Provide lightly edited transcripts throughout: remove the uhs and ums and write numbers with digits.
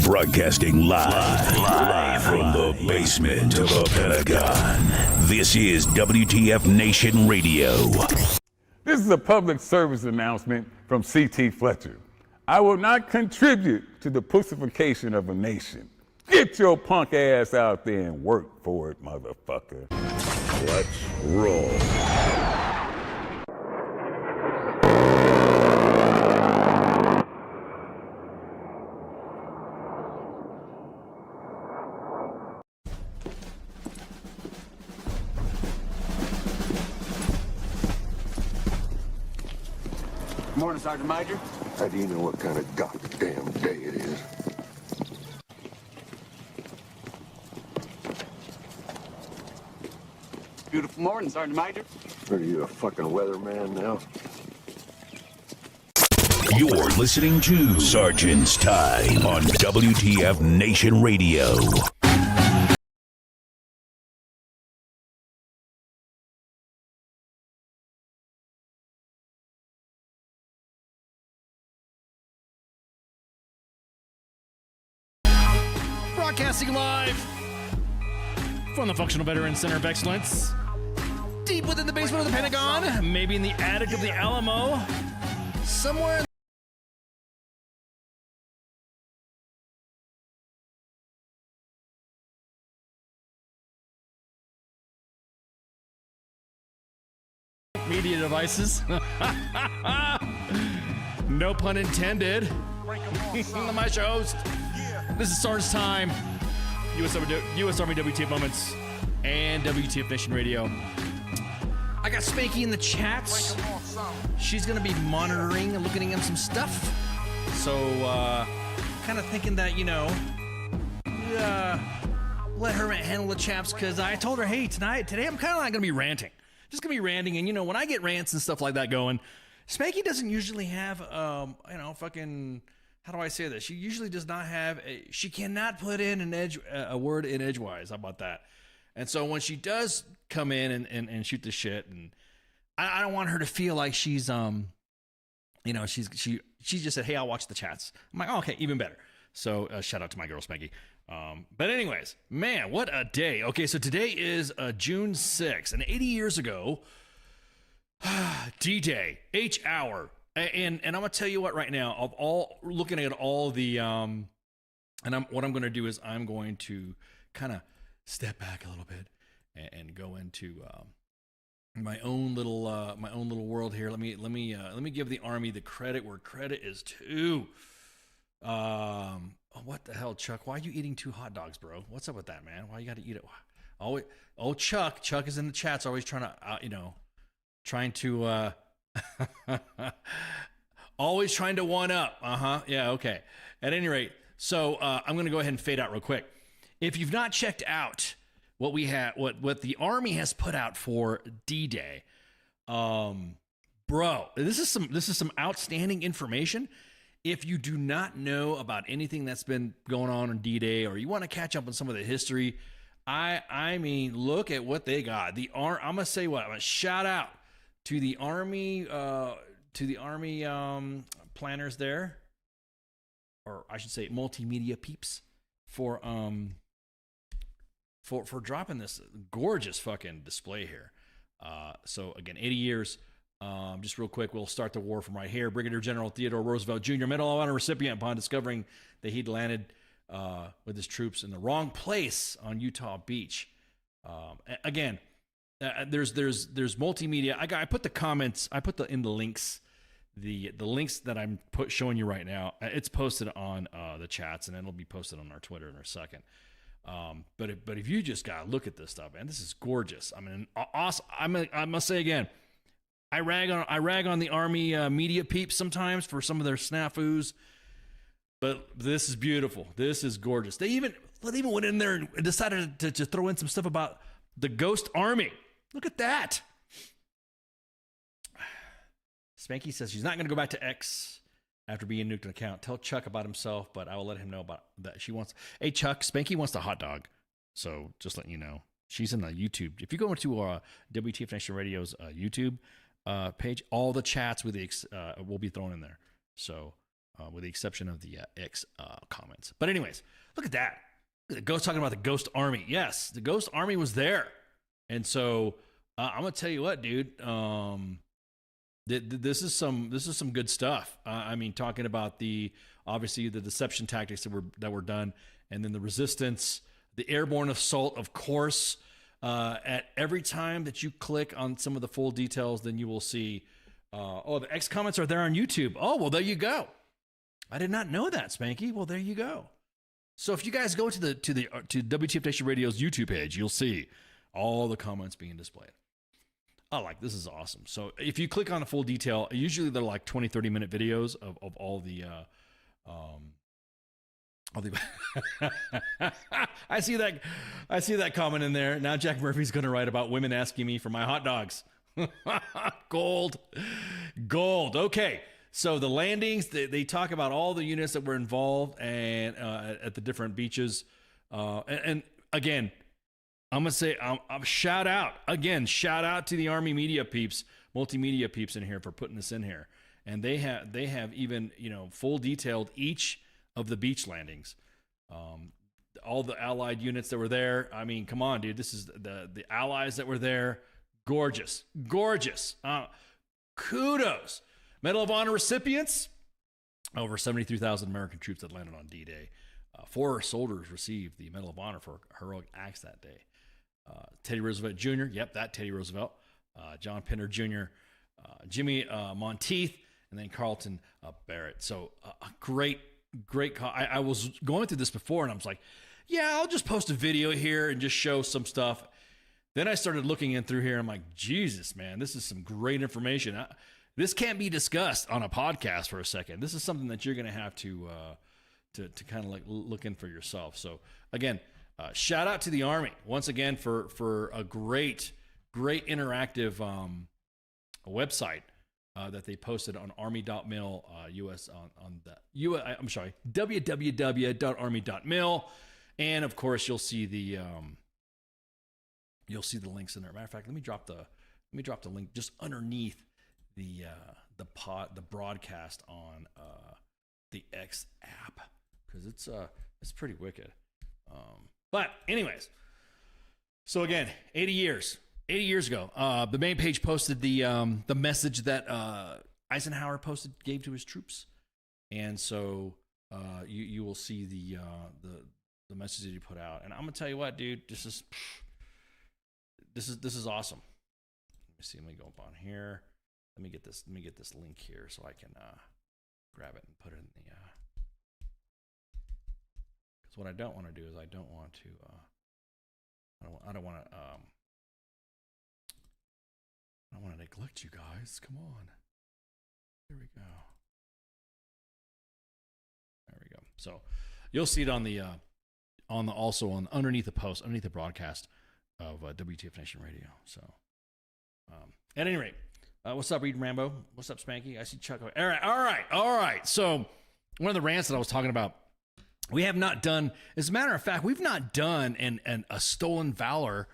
Broadcasting live from the basement of the Pentagon. This is WTF Nation Radio. This is a public service announcement from C.T. Fletcher. I will not contribute to the pussification of a nation. Get your punk ass out there and work for it, motherfucker. Let's roll. Morning, Sergeant Major. How do you know what kind of goddamn day it is? Beautiful morning, Sergeant Major. Are you a fucking weatherman now? You're listening to Sergeant's Time on WTF Nation Radio. Broadcasting live from the Functional Veterans Center of Excellence, deep within the basement of the Pentagon, maybe in the attic of the Alamo, somewhere. Media devices. No pun intended. I'm my host. This is Sergeant's Time. U.S. Army WTF Moments and WTF Nation Radio. I got Spanky in the chats. She's going to be monitoring and looking at some stuff. So, kind of thinking that, let her handle the chaps, because I told her, hey, today I'm kind of not going to be ranting. Just going to be ranting, and, when I get rants and stuff like that going, Spanky doesn't usually have, fucking... How do I say this? She usually does not have she cannot put in a word in edgewise. How about that? And so when she does come in and shoot the shit, and I don't want her to feel like she's she just said, hey, I'll watch the chats. I'm like, oh, okay, even better. So shout out to my girl Spanky. But anyways, man, what a day. Okay, so today is June 6th, and 80 years ago, D-Day, H hour. And I'm gonna tell you what right now, of all looking at all the what I'm gonna do is I'm going to kind of step back a little bit and go into my own little world here. Let me give the Army the credit where credit is due. What the hell, Chuck? Why are you eating 2 hot dogs, bro? What's up with that, man? Why you got to eat it? Always, Chuck is in the chats, always trying to always trying to one up. Yeah, okay. At any rate, so I'm going to go ahead and fade out real quick. If you've not checked out what we have, what the Army has put out for D-Day, bro, this is some outstanding information. If you do not know about anything that's been going on D-Day, or you want to catch up on some of the history, I mean, look at what they got. I'm gonna say what I'm gonna shout out to the Army planners there, or I should say multimedia peeps, for dropping this gorgeous fucking display here. So again, 80 years. Just real quick, we'll start the war from right here. Brigadier General Theodore Roosevelt Jr., Medal of Honor recipient, upon discovering that he'd landed with his troops in the wrong place on Utah Beach. Again. There's multimedia. I put the comments. I put in the links, the links that I'm showing you right now. It's posted on the chats, and it'll be posted on our Twitter in a second. But if you just gotta look at this stuff, man, this is gorgeous. I mean, awesome. I must say again, I rag on the Army media peeps sometimes for some of their snafus, but this is beautiful. This is gorgeous. They even went in there and decided to throw in some stuff about the Ghost Army. Look at that. Spanky says she's not going to go back to X after being nuked an account. Tell Chuck about himself, but I will let him know about that. Hey, Chuck, Spanky wants the hot dog. So just letting you know. She's in the YouTube. If you go into WTF Nation Radio's YouTube page, all the chats will be thrown in there. So with the exception of the X comments. But anyways, look at that. Look at the Ghost talking about the Ghost Army. Yes, the Ghost Army was there. And so I'm going to tell you what, dude. This is some good stuff. I mean, talking about obviously the deception tactics that were done, and then the resistance, the airborne assault, of course. At every time that you click on some of the full details, then you will see, the X comments are there on YouTube. Oh, well, there you go. I did not know that, Spanky. Well, there you go. So if you guys go to WTF Nation Radio's YouTube page, you'll see all the comments being displayed. This is awesome. So if you click on the full detail, usually they're like 20, 30-minute videos of all the I see that comment in there. Now Jack Murphy's going to write about women asking me for my hot dogs. Gold. Okay. So the landings, they talk about all the units that were involved and at the different beaches. And again, I'm going to say shout out to the Army media peeps, multimedia peeps in here for putting this in here. And they have even, full detailed each of the beach landings. All the Allied units that were there. I mean, come on, dude. This is the Allies that were there. Gorgeous. Kudos. Medal of Honor recipients. Over 73,000 American troops that landed on D-Day. 4 soldiers received the Medal of Honor for heroic acts that day. Teddy Roosevelt Jr. Yep, that Teddy Roosevelt. John Pinner Jr. Jimmy Monteith, and then Carlton Barrett. So a great call. I was going through this before, and I was like, yeah, I'll just post a video here and just show some stuff. Then I started looking in through here, and I'm like, Jesus, man, this is some great information. This can't be discussed on a podcast for a second. This is something that you're going to have to kind of like look in for yourself. So again, shout out to the Army once again for a great interactive website that they posted on army.mil US on the I'm sorry, www.army.mil, and of course you'll see the links in there. Matter of fact, let me drop the link just underneath the broadcast on the X app, because it's pretty wicked. But anyways, so again, 80 years ago, the main page posted the message that Eisenhower gave to his troops, and so you will see the message that he put out. And I'm gonna tell you what, dude, this is awesome. Let me see. Let me go up on here. Let me get this link here so I can grab it and put it in the. Because what I don't want to do is I don't want to neglect you guys. Come on. There we go. So you'll see it on the underneath the post, underneath the broadcast of WTF Nation Radio. So at any rate, what's up, Reed Rambo? What's up, Spanky? I see Chuck. All right. So one of the rants that I was talking about, we have not done, as a matter of fact, we've not done a stolen valor,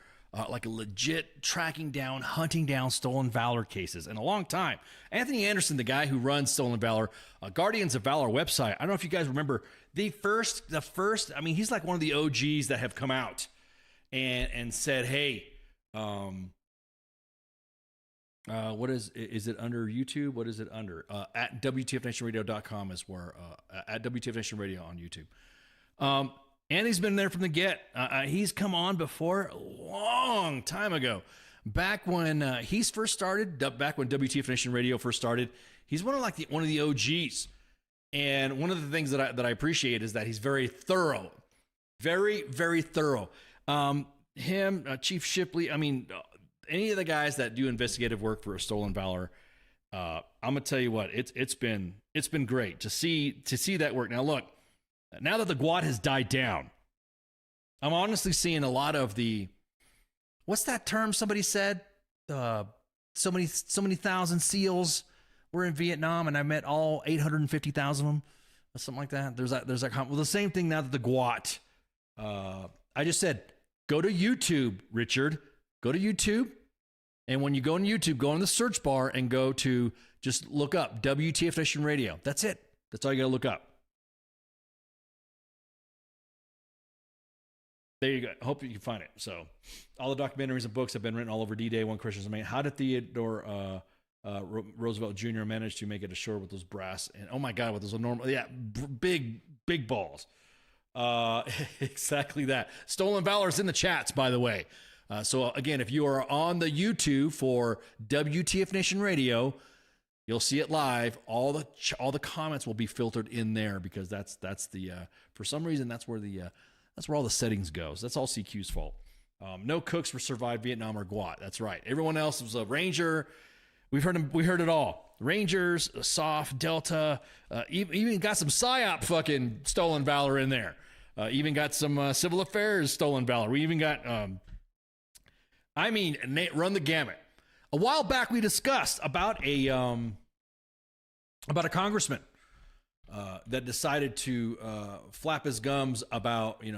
like a legit tracking down, hunting down stolen valor cases in a long time. Anthony Anderson, the guy who runs Stolen Valor, Guardians of Valor website. I don't know if you guys remember the first, I mean, he's like one of the OGs that have come out and said, hey, what is it under YouTube? What is it under? At WTFNationRadio.com is where, at WTF Nation Radio on YouTube. And he's been there from the get. He's come on before a long time ago. Back when he's first started, back when WTF Nation Radio first started, he's one of the OGs. And one of the things that I appreciate is that he's very thorough. Very, very thorough. Chief Shipley, I mean, any of the guys that do investigative work for a Stolen Valor, I'm gonna tell you what, it's been great to see that work. Now look, now that the GWAT has died down, I'm honestly seeing a lot of what's that term somebody said? So many thousand SEALs were in Vietnam, and I met all 850,000 of them, or something like that. There's that. Well, the same thing now that the GWAT. I just said, go to YouTube, Richard. Go to YouTube, and when you go on YouTube, go in the search bar and go to just look up WTF Nation Radio. That's it. That's all you got to look up. There you go. I hope you can find it. So, all the documentaries and books have been written all over D-Day, One Christian's Main. How did Theodore Roosevelt Jr. manage to make it ashore with those brass and oh my God, with those enormous, big balls. Exactly that. Stolen Valor's in the chats, by the way. So again, if you are on the YouTube for WTF Nation Radio, you'll see it live. All the comments will be filtered in there because that's the for some reason that's where all the settings go. So that's all CQ's fault. No cooks survived Vietnam or GWAT. That's right. Everyone else was a Ranger. We heard it all. Rangers, SOF, Delta, even got some PSYOP fucking stolen valor in there. Even got some civil affairs stolen valor. We even got, run the gamut. A while back, we discussed about a congressman that decided to flap his gums about, I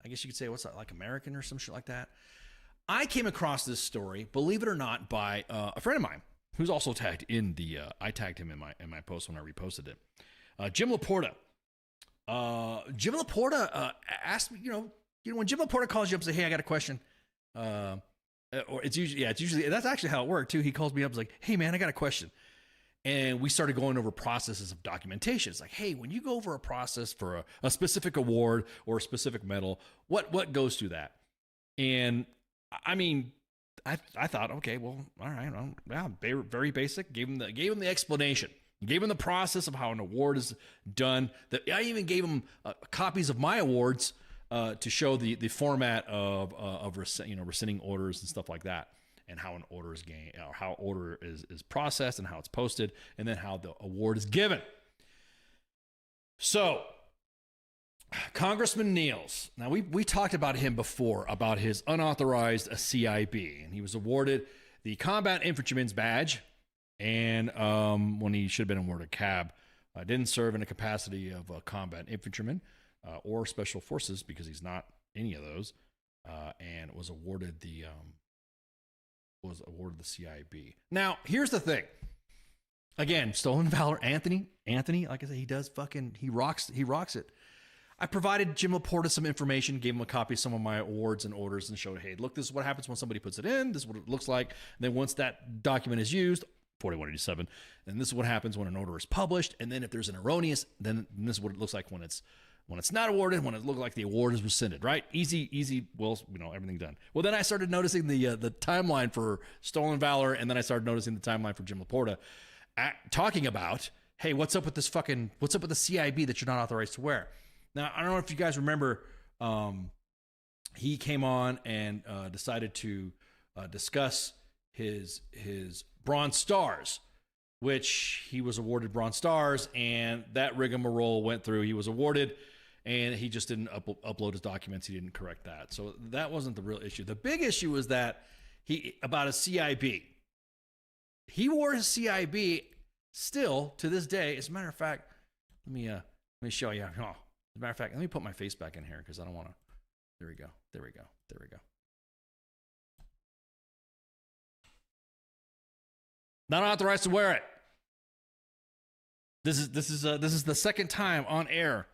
guess you could say, what's that, like American or some shit like that. I came across this story, believe it or not, by a friend of mine who's also tagged in the. I tagged him in my post when I reposted it. Jim Laporta. Jim Laporta asked me, when Jim Laporta calls you up and say, "Hey, I got a question," or it's usually that's actually how it worked too. He calls me up and is like, "Hey, man, I got a question," and we started going over processes of documentation. It's like, "Hey, when you go over a process for a specific award or a specific medal, what goes through that?" And I mean, I thought, okay, well, all right, very basic. Gave him the explanation. Gave him the process of how an award is done. I even gave him copies of my awards to show the format of rescinding orders and stuff like that, and how an order is or how order is processed and how it's posted, and then how the award is given. So, Congressman Niels. Now, we talked about him before, about his unauthorized CIB, and he was awarded the Combat Infantryman's Badge, and when he should have been awarded a CAB, didn't serve in a capacity of a combat infantryman or special forces because he's not any of those, and was awarded the CIB. Now, here's the thing. Again, stolen valor, Anthony, like I said, he rocks it. I provided Jim Laporta some information, gave him a copy of some of my awards and orders, and showed, hey, look, this is what happens when somebody puts it in. This is what it looks like. And then once that document is used, 4187, and this is what happens when an order is published. And then if there's an erroneous, then this is what it looks like when it's not awarded, when it looks like the award is rescinded, right? Easy, well, everything done. Well, then I started noticing the timeline for stolen valor, and then I started noticing the timeline for Jim Laporta talking about, hey, what's up with the CIB that you're not authorized to wear? Now, I don't know if you guys remember, he came on and decided to discuss his Bronze Stars, which he was awarded Bronze Stars, and that rigmarole went through. He was awarded, and he just didn't upload his documents. He didn't correct that. So that wasn't the real issue. The big issue was that about a CIB. He wore his CIB still to this day. As a matter of fact, let me show you. Oh. As a matter of fact, let me put my face back in here because I don't want to. There we go. Not authorized to wear it. This is the second time on air,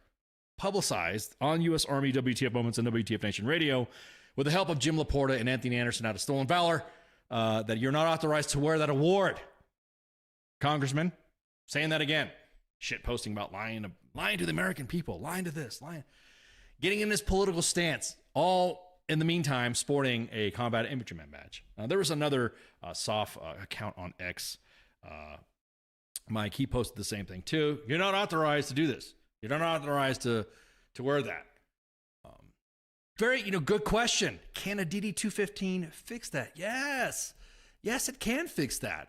publicized on U.S. Army WTF Moments and WTF Nation Radio, with the help of Jim Laporta and Anthony Anderson out of Stolen Valor, that you're not authorized to wear that award. Congressman, saying that again. Shit posting about lying to the American people, lying to this, getting in this political stance, all in the meantime sporting a combat infantryman badge. There was another SOF account on X. Mike, he posted the same thing too. You're not authorized to do this. You're not authorized to wear that. Very, good question. Can a DD-215 fix that? Yes, it can fix that.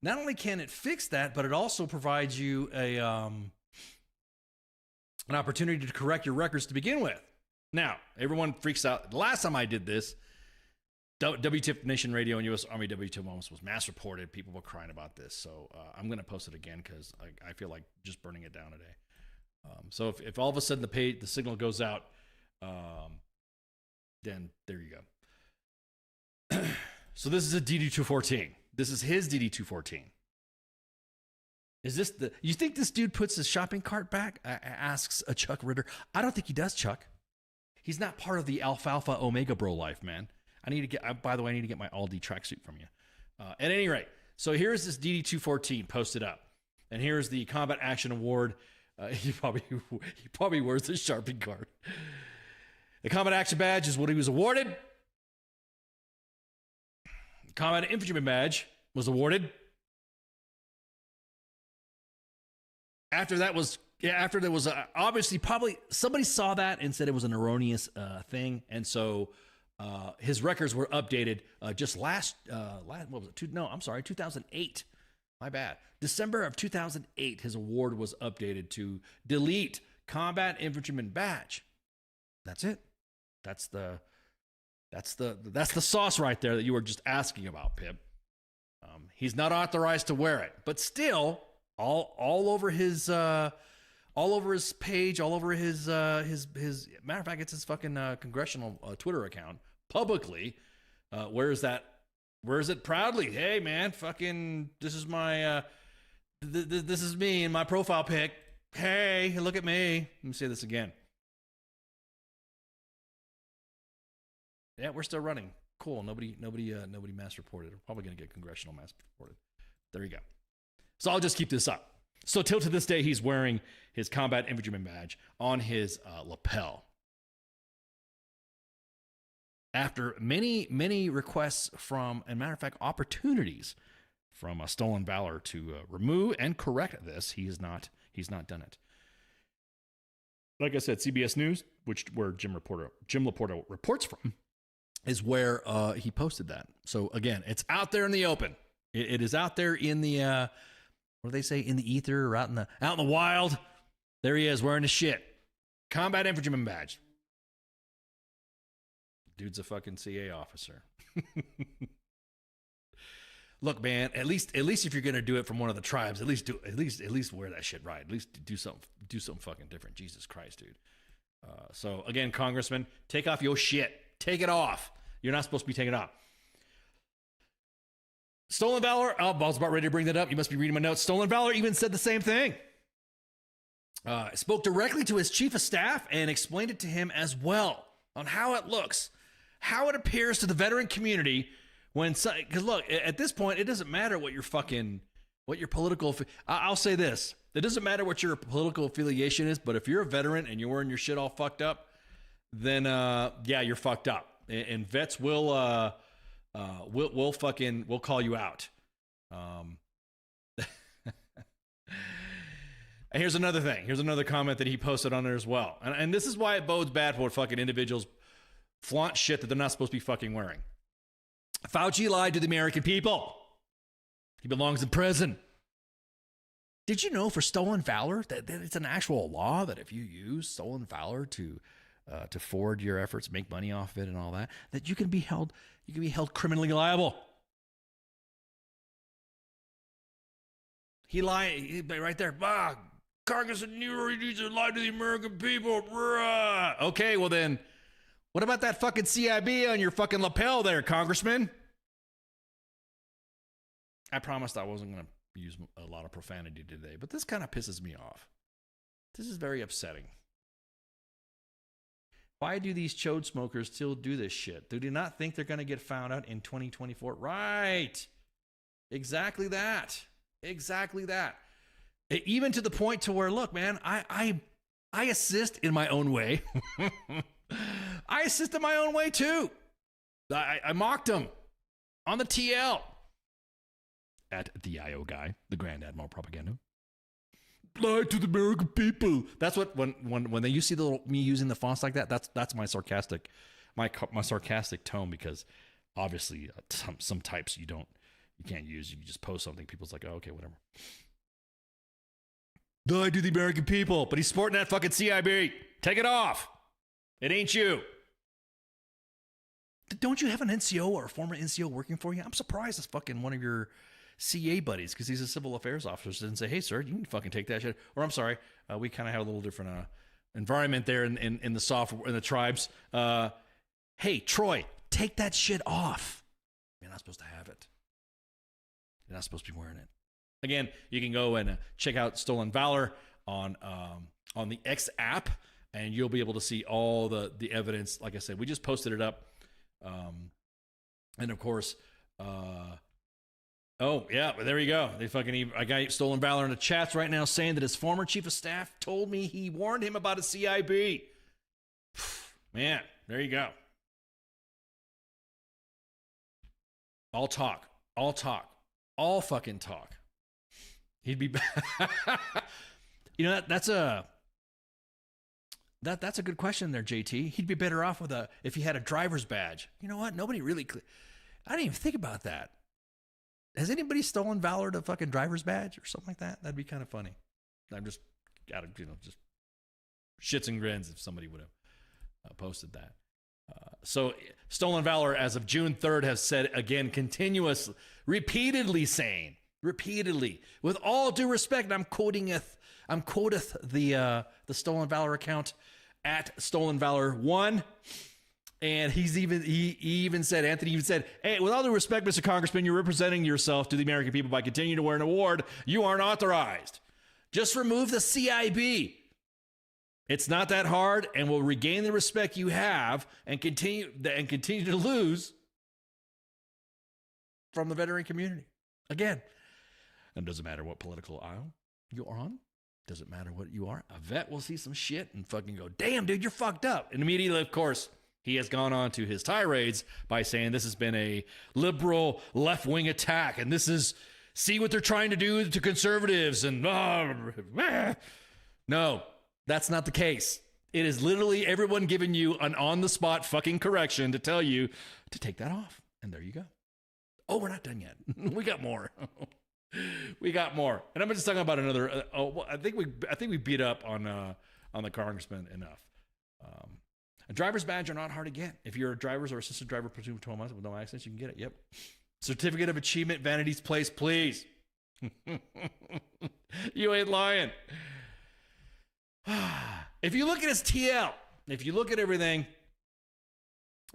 Not only can it fix that, but it also provides you an opportunity to correct your records to begin with. Now, everyone freaks out. The last time I did this, WTF Nation Radio and U.S. Army WTF Moments was mass reported. People were crying about this. So I'm going to post it again because I feel like just burning it down today. So if all of a sudden the signal goes out, then there you go. So this is a DD-214. This is his DD-214. Is this the? You think this dude puts his shopping cart back? Asks a Chuck Ritter. I don't think he does, Chuck. He's not part of the alfalfa omega bro life, man. I need to get. By the way, I need to get my Aldi tracksuit from you. At any rate, so here's this DD214 posted up, and here's the Combat Action Award. He probably wears the shopping cart. The Combat Action Badge is what he was awarded. The Combat Infantryman Badge was awarded. After there was obviously probably somebody saw that and said it was an erroneous thing, and so his records were updated just last what was it? 2008. My bad. December of 2008, his award was updated to delete Combat Infantryman Badge. That's it. That's the sauce right there that you were just asking about, Pip. He's not authorized to wear it, but still. All over his page, all over his matter of fact, it's his fucking congressional Twitter account publicly. Wears it proudly. Hey man, fucking this is my this is me in my profile pic. Hey, look at me. Let me say this again. Yeah, we're still running. Cool. Nobody mass reported. We're probably gonna get congressional mass reported. There you go. So I'll just keep this up. So till to this day, he's wearing his Combat Infantryman Badge on his lapel. After many requests from, and matter of fact, opportunities from Stolen Valor to remove and correct this, he's not done it. Like I said, CBS News, where Jim Laporta reports from, is where he posted that. So again, it's out there in the open. It is out there in the what do they say, in the ether or out in the wild? There he is wearing his shit. Combat Infantryman Badge. Dude's a fucking CA officer. Look, man, at least if you're gonna do it from one of the tribes, at least wear that shit right. At least do something fucking different. Jesus Christ, dude. So again, Congressman, take off your shit. Take it off. You're not supposed to be taking it off. Stolen Valor, I was about ready to bring that up. You must be reading my notes. Stolen Valor even said the same thing. Spoke directly to his chief of staff and explained it to him as well on how it looks, how it appears to the veteran community when, because look, at this point, it doesn't matter what your political, I'll say this. It doesn't matter what your political affiliation is, but if you're a veteran and you're wearing your shit all fucked up, then, yeah, you're fucked up. And vets will call you out. And here's another thing. Here's another comment that he posted on there as well. And this is why it bodes bad for fucking individuals flaunt shit that they're not supposed to be fucking wearing. Fauci lied to the American people. He belongs in prison. Did you know for stolen valor that it's an actual law that if you use stolen valor to forward your efforts, make money off of it and all that, that you can be held criminally liable. He lied right there. Congressman Nero needs to lie to the American people. Okay, well then, what about that fucking CIB on your fucking lapel there, Congressman? I promised I wasn't going to use a lot of profanity today, but this kind of pisses me off. This is very upsetting. Why do these chode smokers still do this shit? Do they not think they're going to get found out in 2024? Right. Exactly that. Exactly that. Even to the point to where, look, man, I assist in my own way. I assist in my own way, too. I mocked him on the TL. At the IO guy, the Grand Admiral Propaganda. Lie to the American people. That's what when you see me using the fonts like that, that's my sarcastic tone, because obviously some types you can't use. You just post something, people's like, oh, okay, whatever. Lie to the American people, but he's sporting that fucking CIB. Take it off. It ain't you. Don't you have an NCO or a former NCO working for you? I'm surprised it's fucking one of your CA buddies, because he's a civil affairs officer, didn't say, hey, sir, you can fucking take that shit. Or I'm sorry, we kind of have a little different environment there in the software, in the tribes. Hey, Troy, take that shit off. You're not supposed to have it. You're not supposed to be wearing it. Again, you can go and check out Stolen Valor on the X app, and you'll be able to see all the evidence. Like I said, we just posted it up. And of course, oh yeah, but there you go. I got Stolen Valor in the chats right now saying that his former chief of staff told me he warned him about a CIB. Man, there you go. All talk, all fucking talk. He'd be, you know, that's a good question there, JT. He'd be better off with if he had a driver's badge. You know what? Nobody really, I didn't even think about that. Has anybody stolen Valor to fucking driver's badge or something like that? That'd be kind of funny. I'm just got to, just shits and grins if somebody would have posted that. So Stolen Valor, as of June 3rd, has said again, repeatedly saying, with all due respect, I'm quoteth the Stolen Valor account at Stolen Valor 1. And he even said, Anthony even said, hey, with all due respect, Mr. Congressman, you're representing yourself to the American people by continuing to wear an award you aren't authorized. Just remove the CIB. It's not that hard, and will regain the respect you have and continue to lose from the veteran community. Again, it doesn't matter what political aisle you're on. Doesn't matter what you are. A vet will see some shit and fucking go, damn, dude, you're fucked up. And immediately, of course, he has gone on to his tirades by saying this has been a liberal left-wing attack, and this is, see what they're trying to do to conservatives, and no, that's not the case. It is literally everyone giving you an on-the-spot fucking correction to tell you to take that off. And there you go. Oh, we're not done yet. We got more. We got more. And I'm just talking about another. I think we beat up on the congressman enough. A driver's badge are not hard to get. If you're a driver's or assistant driver pursuant to 12 months with no accidents, you can get it. Yep. Certificate of Achievement, Vanity's Place, please. You ain't lying. If you look at his TL, if you look at everything,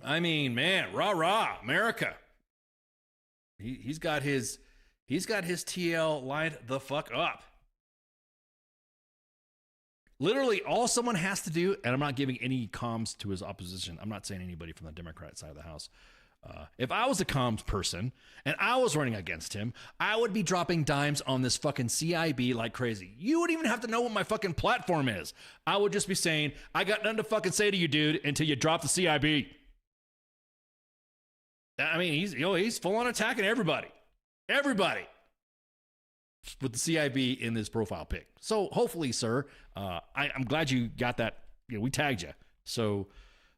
I mean, man, rah, America. He's got his TL lined the fuck up. Literally, all someone has to do, and I'm not giving any comms to his opposition. I'm not saying anybody from the Democrat side of the House. If I was a comms person and I was running against him, I would be dropping dimes on this fucking CIB like crazy. You wouldn't even have to know what my fucking platform is. I would just be saying, I got nothing to fucking say to you, dude, until you drop the CIB. I mean, he's full on attacking everybody. Everybody. With the CIB in this profile pic. So hopefully, sir, I'm glad you got that. We tagged you. So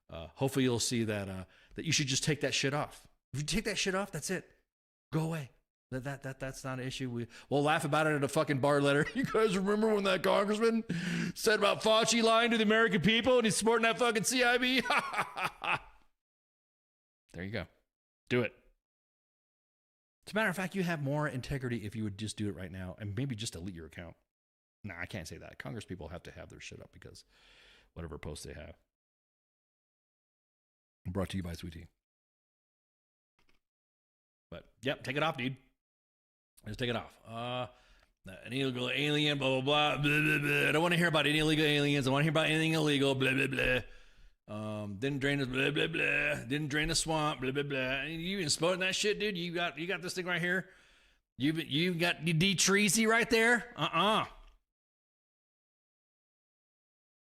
hopefully you'll see that that you should just take that shit off. If you take that shit off, that's it. Go away. That's not an issue. We'll laugh about it at a fucking bar letter. You guys remember when that congressman said about Fauci lying to the American people and he's sporting that fucking CIB? There you go. Do it. As a matter of fact, you have more integrity if you would just do it right now and maybe just delete your account. Nah, I can't say that. Congress people have to have their shit up because whatever posts they have. Brought to you by Sweetie. But, yep, take it off, dude. Just take it off. An illegal alien, blah, blah, blah, blah, blah, blah. I don't want to hear about any illegal aliens. I don't want to hear about anything illegal, blah, blah, blah. Didn't drain the blah, blah, blah. Didn't drain the swamp, blah, blah, blah. You even spotting that shit, dude? You got this thing right here? You got D. Treasy right there?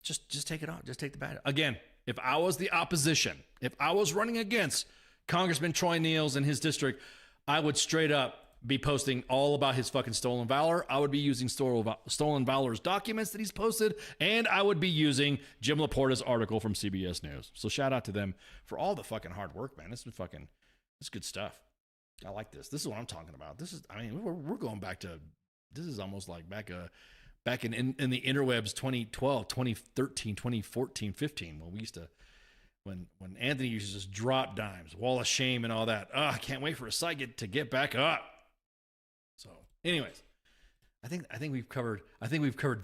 Just take it off. Just take the badge. Again, if I was the opposition, if I was running against Congressman Troy Niels and his district, I would straight up be posting all about his fucking stolen valor. I would be using stolen valor's documents that he's posted, and I would be using Jim Laporta's article from CBS News. So shout out to them for all the fucking hard work, man. This is good stuff. I like this. This is what I'm talking about. We're going back to, this is almost like back in the interwebs 2012, 2013, 2014, 15, when we used to, when Anthony used to just drop dimes, wall of shame and all that. I can't wait for a site to get back up. So anyways, I think we've covered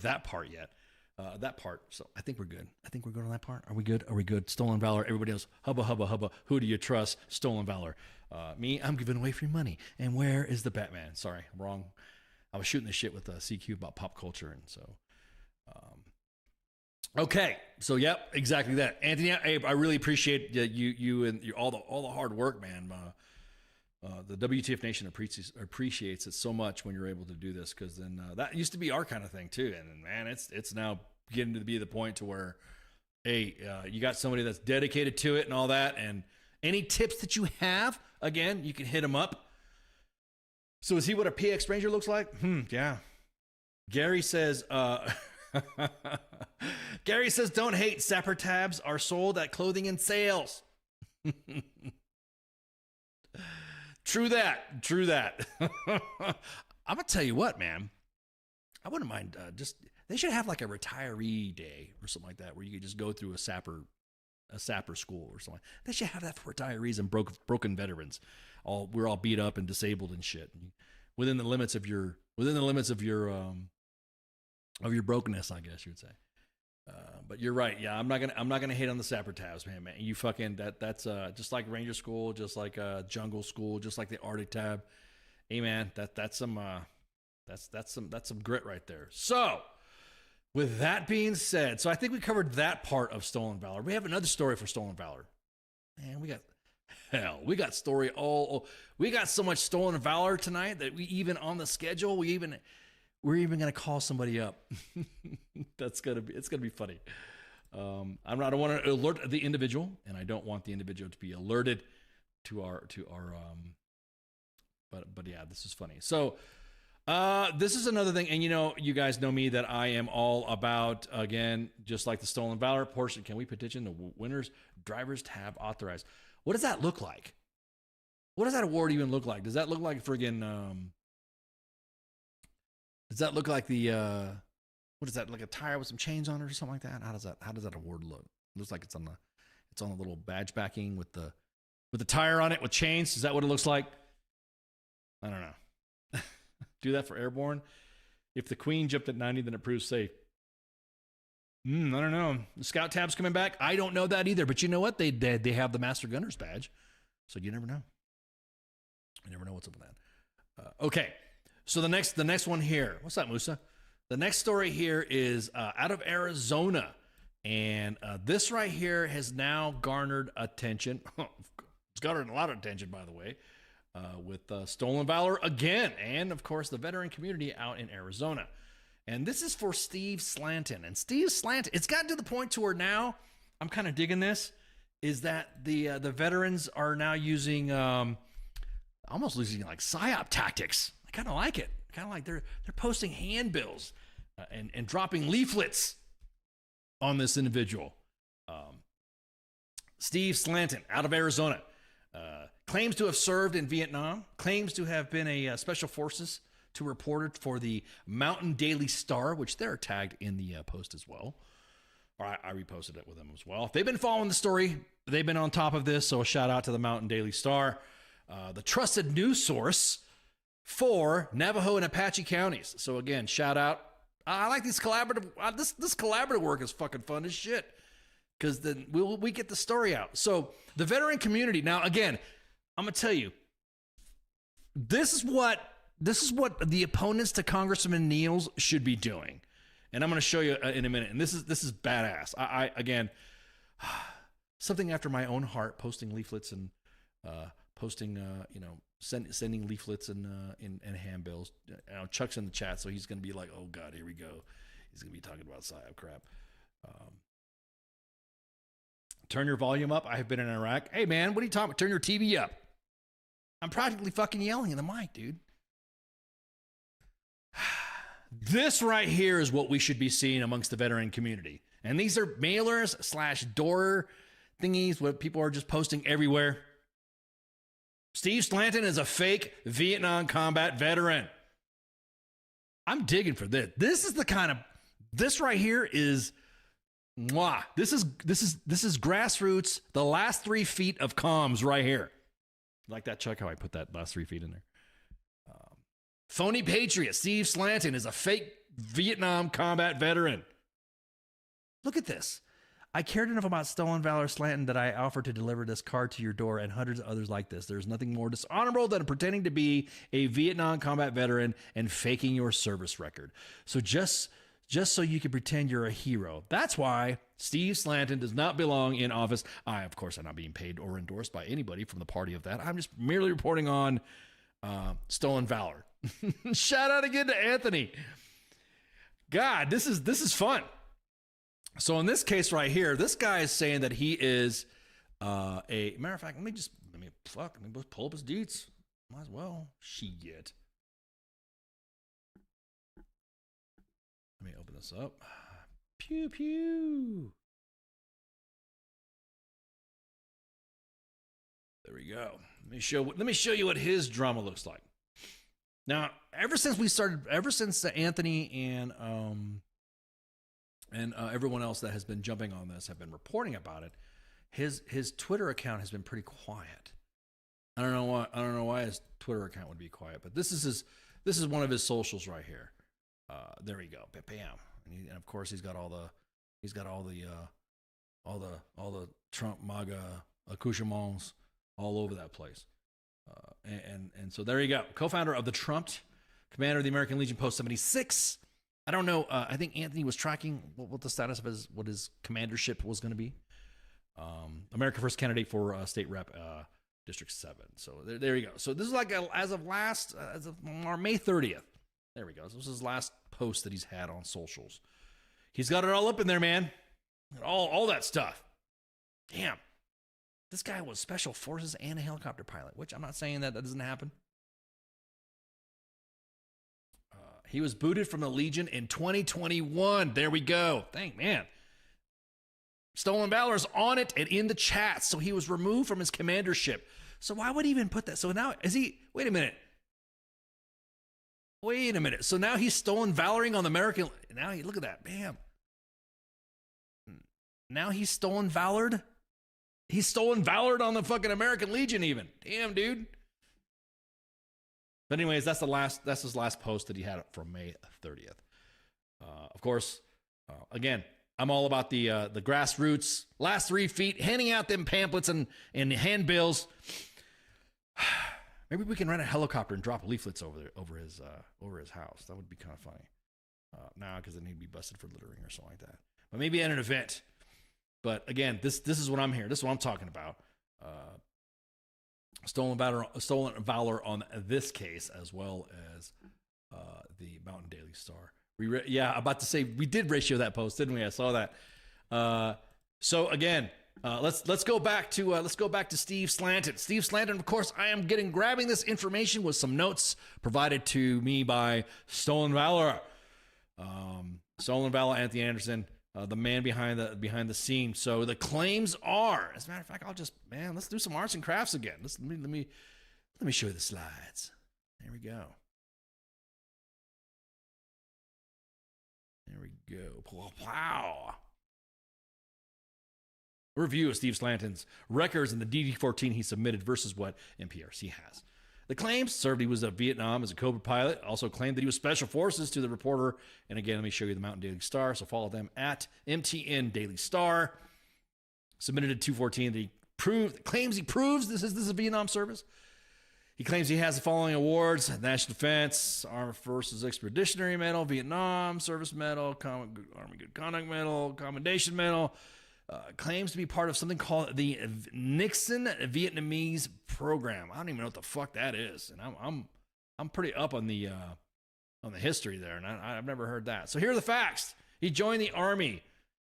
that part yet. That part. So I think we're good. I think we're good on that part. Are we good? Are we good? Stolen valor. Everybody else. Hubba, hubba, hubba. Who do you trust? Stolen valor. Me, I'm giving away free money. And where is the Batman? Sorry, wrong I was shooting this shit with CQ about pop culture, and so. Okay, so yep, exactly that, Anthony. Abe, I really appreciate you and all the hard work, man. The WTF Nation appreciates it so much when you're able to do this, because then that used to be our kind of thing too, and man, it's now getting to be the point to where, hey, you got somebody that's dedicated to it and all that, and any tips that you have, again, you can hit him up. So is he what a PX Ranger looks like? Yeah. Gary says. Gary says, don't hate. Sapper tabs are sold at clothing and sales. True that. I'm going to tell you what, man. I wouldn't mind they should have like a retiree day or something like that, where you could just go through a sapper school or something. They should have that for retirees and broken veterans. We're all beat up and disabled and shit. Within the limits of your brokenness, I guess you would say. But you're right. Yeah, I'm not gonna hate on the sapper tabs, man. You fucking that's just like Ranger School, just like Jungle School, just like the Arctic tab. Hey, man, that's some grit right there. So, with that being said, so I think we covered that part of Stolen Valor. We have another story for Stolen Valor. Man, we got we got so much Stolen Valor tonight that we even on the schedule, we're even gonna call somebody up. It's gonna be funny. I don't want to alert the individual, and I don't want the individual to be alerted to our but yeah, this is funny. So this is another thing, and you guys know me that I am all about, again, just like the Stolen Valor portion. Can we petition the winners drivers tab authorized? What does that look like? What does that award even look like? Does that look like friggin' does that look like the what is that, like a tire with some chains on it or something like that? How does that award look? It looks like it's on the little badge backing with the tire on it with chains. Is that what it looks like? I don't know. Do that for airborne. If the Queen jumped at 90, then it proves safe. I don't know. The Scout tab's coming back. I don't know that either. But you know what? They have the Master Gunner's badge, so you never know. You never know what's up with that. Okay. So the next one here. What's up, Musa? The next story here is out of Arizona, and this right here has now garnered attention. It's garnered a lot of attention, by the way, with Stolen Valor again, and of course the veteran community out in Arizona. And this is for Steve Slanton. And Steve Slanton, it's gotten to the point to where now I'm kind of digging this. Is that the veterans are now using almost using like psyop tactics. I kind of like it. Kind of like they're posting handbills and dropping leaflets on this individual. Steve Slanton out of Arizona claims to have served in Vietnam, claims to have been a special forces to reporter for the Mountain Daily Star, which they're tagged in the post as well. Or I reposted it with them as well. If they've been following the story, they've been on top of this, so a shout out to the Mountain Daily Star, the trusted news source for Navajo and Apache counties. So again, shout out. I like these collaborative. This collaborative work is fucking fun as shit, because then we get the story out. So the veteran community. Now again, I'm gonna tell you, this is what the opponents to Congressman Niels should be doing, and I'm gonna show you in a minute. And this is badass. I again, something after my own heart. Posting leaflets and sending leaflets and handbills. Chuck's in the chat, so he's gonna be like, "Oh God, here we go." He's gonna be talking about psyop crap. Turn your volume up. I have been in Iraq. Hey man, what are you talking about? Turn your TV up. I'm practically fucking yelling in the mic, dude. This right here is what we should be seeing amongst the veteran community. And these are mailers / door thingies, what people are just posting everywhere. Steve Slanton is a fake Vietnam combat veteran. I'm digging for this. This right here is mwah. This is grassroots, the last 3 feet of comms right here. Like that, Chuck, how I put that last 3 feet in there. Phony patriot Steve Slanton is a fake Vietnam combat veteran. Look at this. I cared enough about Stolen Valor Slanton that I offered to deliver this card to your door and hundreds of others like this. There's nothing more dishonorable than pretending to be a Vietnam combat veteran and faking your service record. So just so you can pretend you're a hero. That's why Steve Slanton does not belong in office. Of course, I'm not being paid or endorsed by anybody from the party of that. I'm just merely reporting on Stolen Valor. Shout out again to Anthony. God, this is fun. So in this case right here, this guy is saying that he is a matter of fact. Let me pull up his deets. Might as well. Shit. Let me open this up. Pew pew. There we go. Let me show you what his drama looks like. Now, ever since Anthony and everyone else that has been jumping on this have been reporting about it, his Twitter account has been pretty quiet. I don't know why his Twitter account would be quiet, but this is one of his socials right here. There we go. Bam. And of course he's got all the Trump MAGA accoutrements all over that place. And so there you go. Co-founder of the Trump, commander of the American Legion Post 76. I don't know. I think Anthony was tracking what the status of his commandership was going to be. America First candidate for state rep, District 7. So there you go. So this is like as of May 30th. There we go. This is his last post that he's had on socials. He's got it all up in there, man. All that stuff. Damn. This guy was special forces and a helicopter pilot, which I'm not saying that doesn't happen. He was booted from the Legion in 2021. There we go. Thank man. Stolen Valor's on it and in the chat. So he was removed from his commandership. So why would he even put that? So now is he, wait a minute. So now he's Stolen Valoring on the American. Now look at that. Bam. Now he's Stolen Valored. He's Stolen Valored on the fucking American Legion even. Damn, dude. But anyways, that's his last post that he had from May 30th. Of course, again, I'm all about the grassroots, last 3 feet, handing out them pamphlets and handbills. Maybe we can rent a helicopter and drop leaflets over his house. That would be kind of funny. Nah, because then he'd be busted for littering or something like that. But maybe at an event. But again, this is what I'm here. This is what I'm talking about. Stolen Valor on this case, as well as the Mountain Daily Star. About to say we did ratio that post, didn't we? I saw that. So again, let's go back to Steve Slanton. Steve Slanton, of course, I am grabbing this information with some notes provided to me by Stolen Valor. Stolen Valor, Anthony Anderson, the man behind the scene. So the claims are, as a matter of fact, let's do some arts and crafts again. Let me show you the slides. There we go. There we go. Wow. Review of Steve Slanton's records in the DD-14 he submitted versus what NPRC has. The claims served he was in Vietnam as a Cobra pilot. Also claimed that he was Special Forces to the reporter. And again, let me show you the Mountain Daily Star. So follow them at MTN Daily Star. Submitted at 214 that he proves this is a Vietnam service. He claims he has the following awards: National Defense, Armed Forces Expeditionary Medal, Vietnam Service Medal, Army Good Conduct Medal, Commendation Medal. Claims to be part of something called the Nixon Vietnamese Program. I don't even know what the fuck that is, and I'm pretty up on the history there, and I've never heard that. So here are the facts. He joined the Army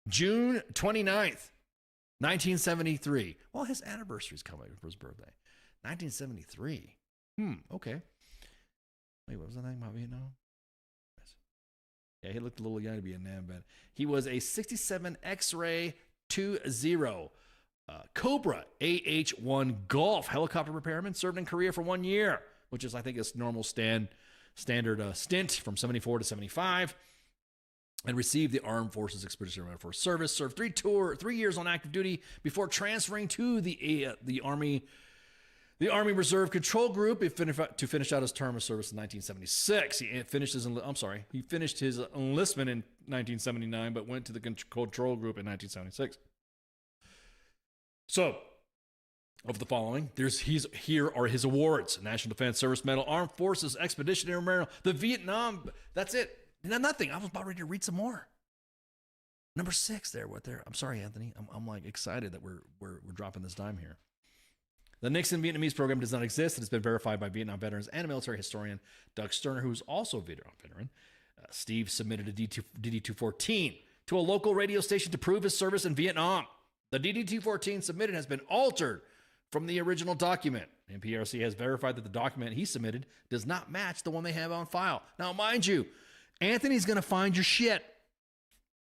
June 29th, 1973. Well, his anniversary's coming for his birthday. 1973. Okay. Wait, what was the thing about Vietnam? Yeah, he looked a little young to be a Nam vet. He was a 67 X-ray 20 Cobra AH-1 Golf helicopter repairman. Served in Korea for 1 year, which is, I think, his normal standard stint from 74 to 75. And received the Armed Forces Expeditionary Medal for service. Served 3 years on active duty before transferring to the Army The Army Reserve Control Group to finish out his term of service in 1976. He finished his enlistment in 1979, but went to the Control Group in 1976. So, of the following, here are his awards: National Defense Service Medal, Armed Forces Expeditionary Medal, the Vietnam. That's it. Nothing. I was about ready to read some more. Number 6 there. What there? I'm sorry, Anthony. I'm like excited that we're dropping this dime here. The Nixon Vietnamese program does not exist. It has been verified by Vietnam veterans and a military historian, Doug Sterner, who's also a Vietnam veteran. Steve submitted a DD-214 to a local radio station to prove his service in Vietnam. The DD-214 submitted has been altered from the original document. NPRC has verified that the document he submitted does not match the one they have on file. Now, mind you, Anthony's going to find your shit.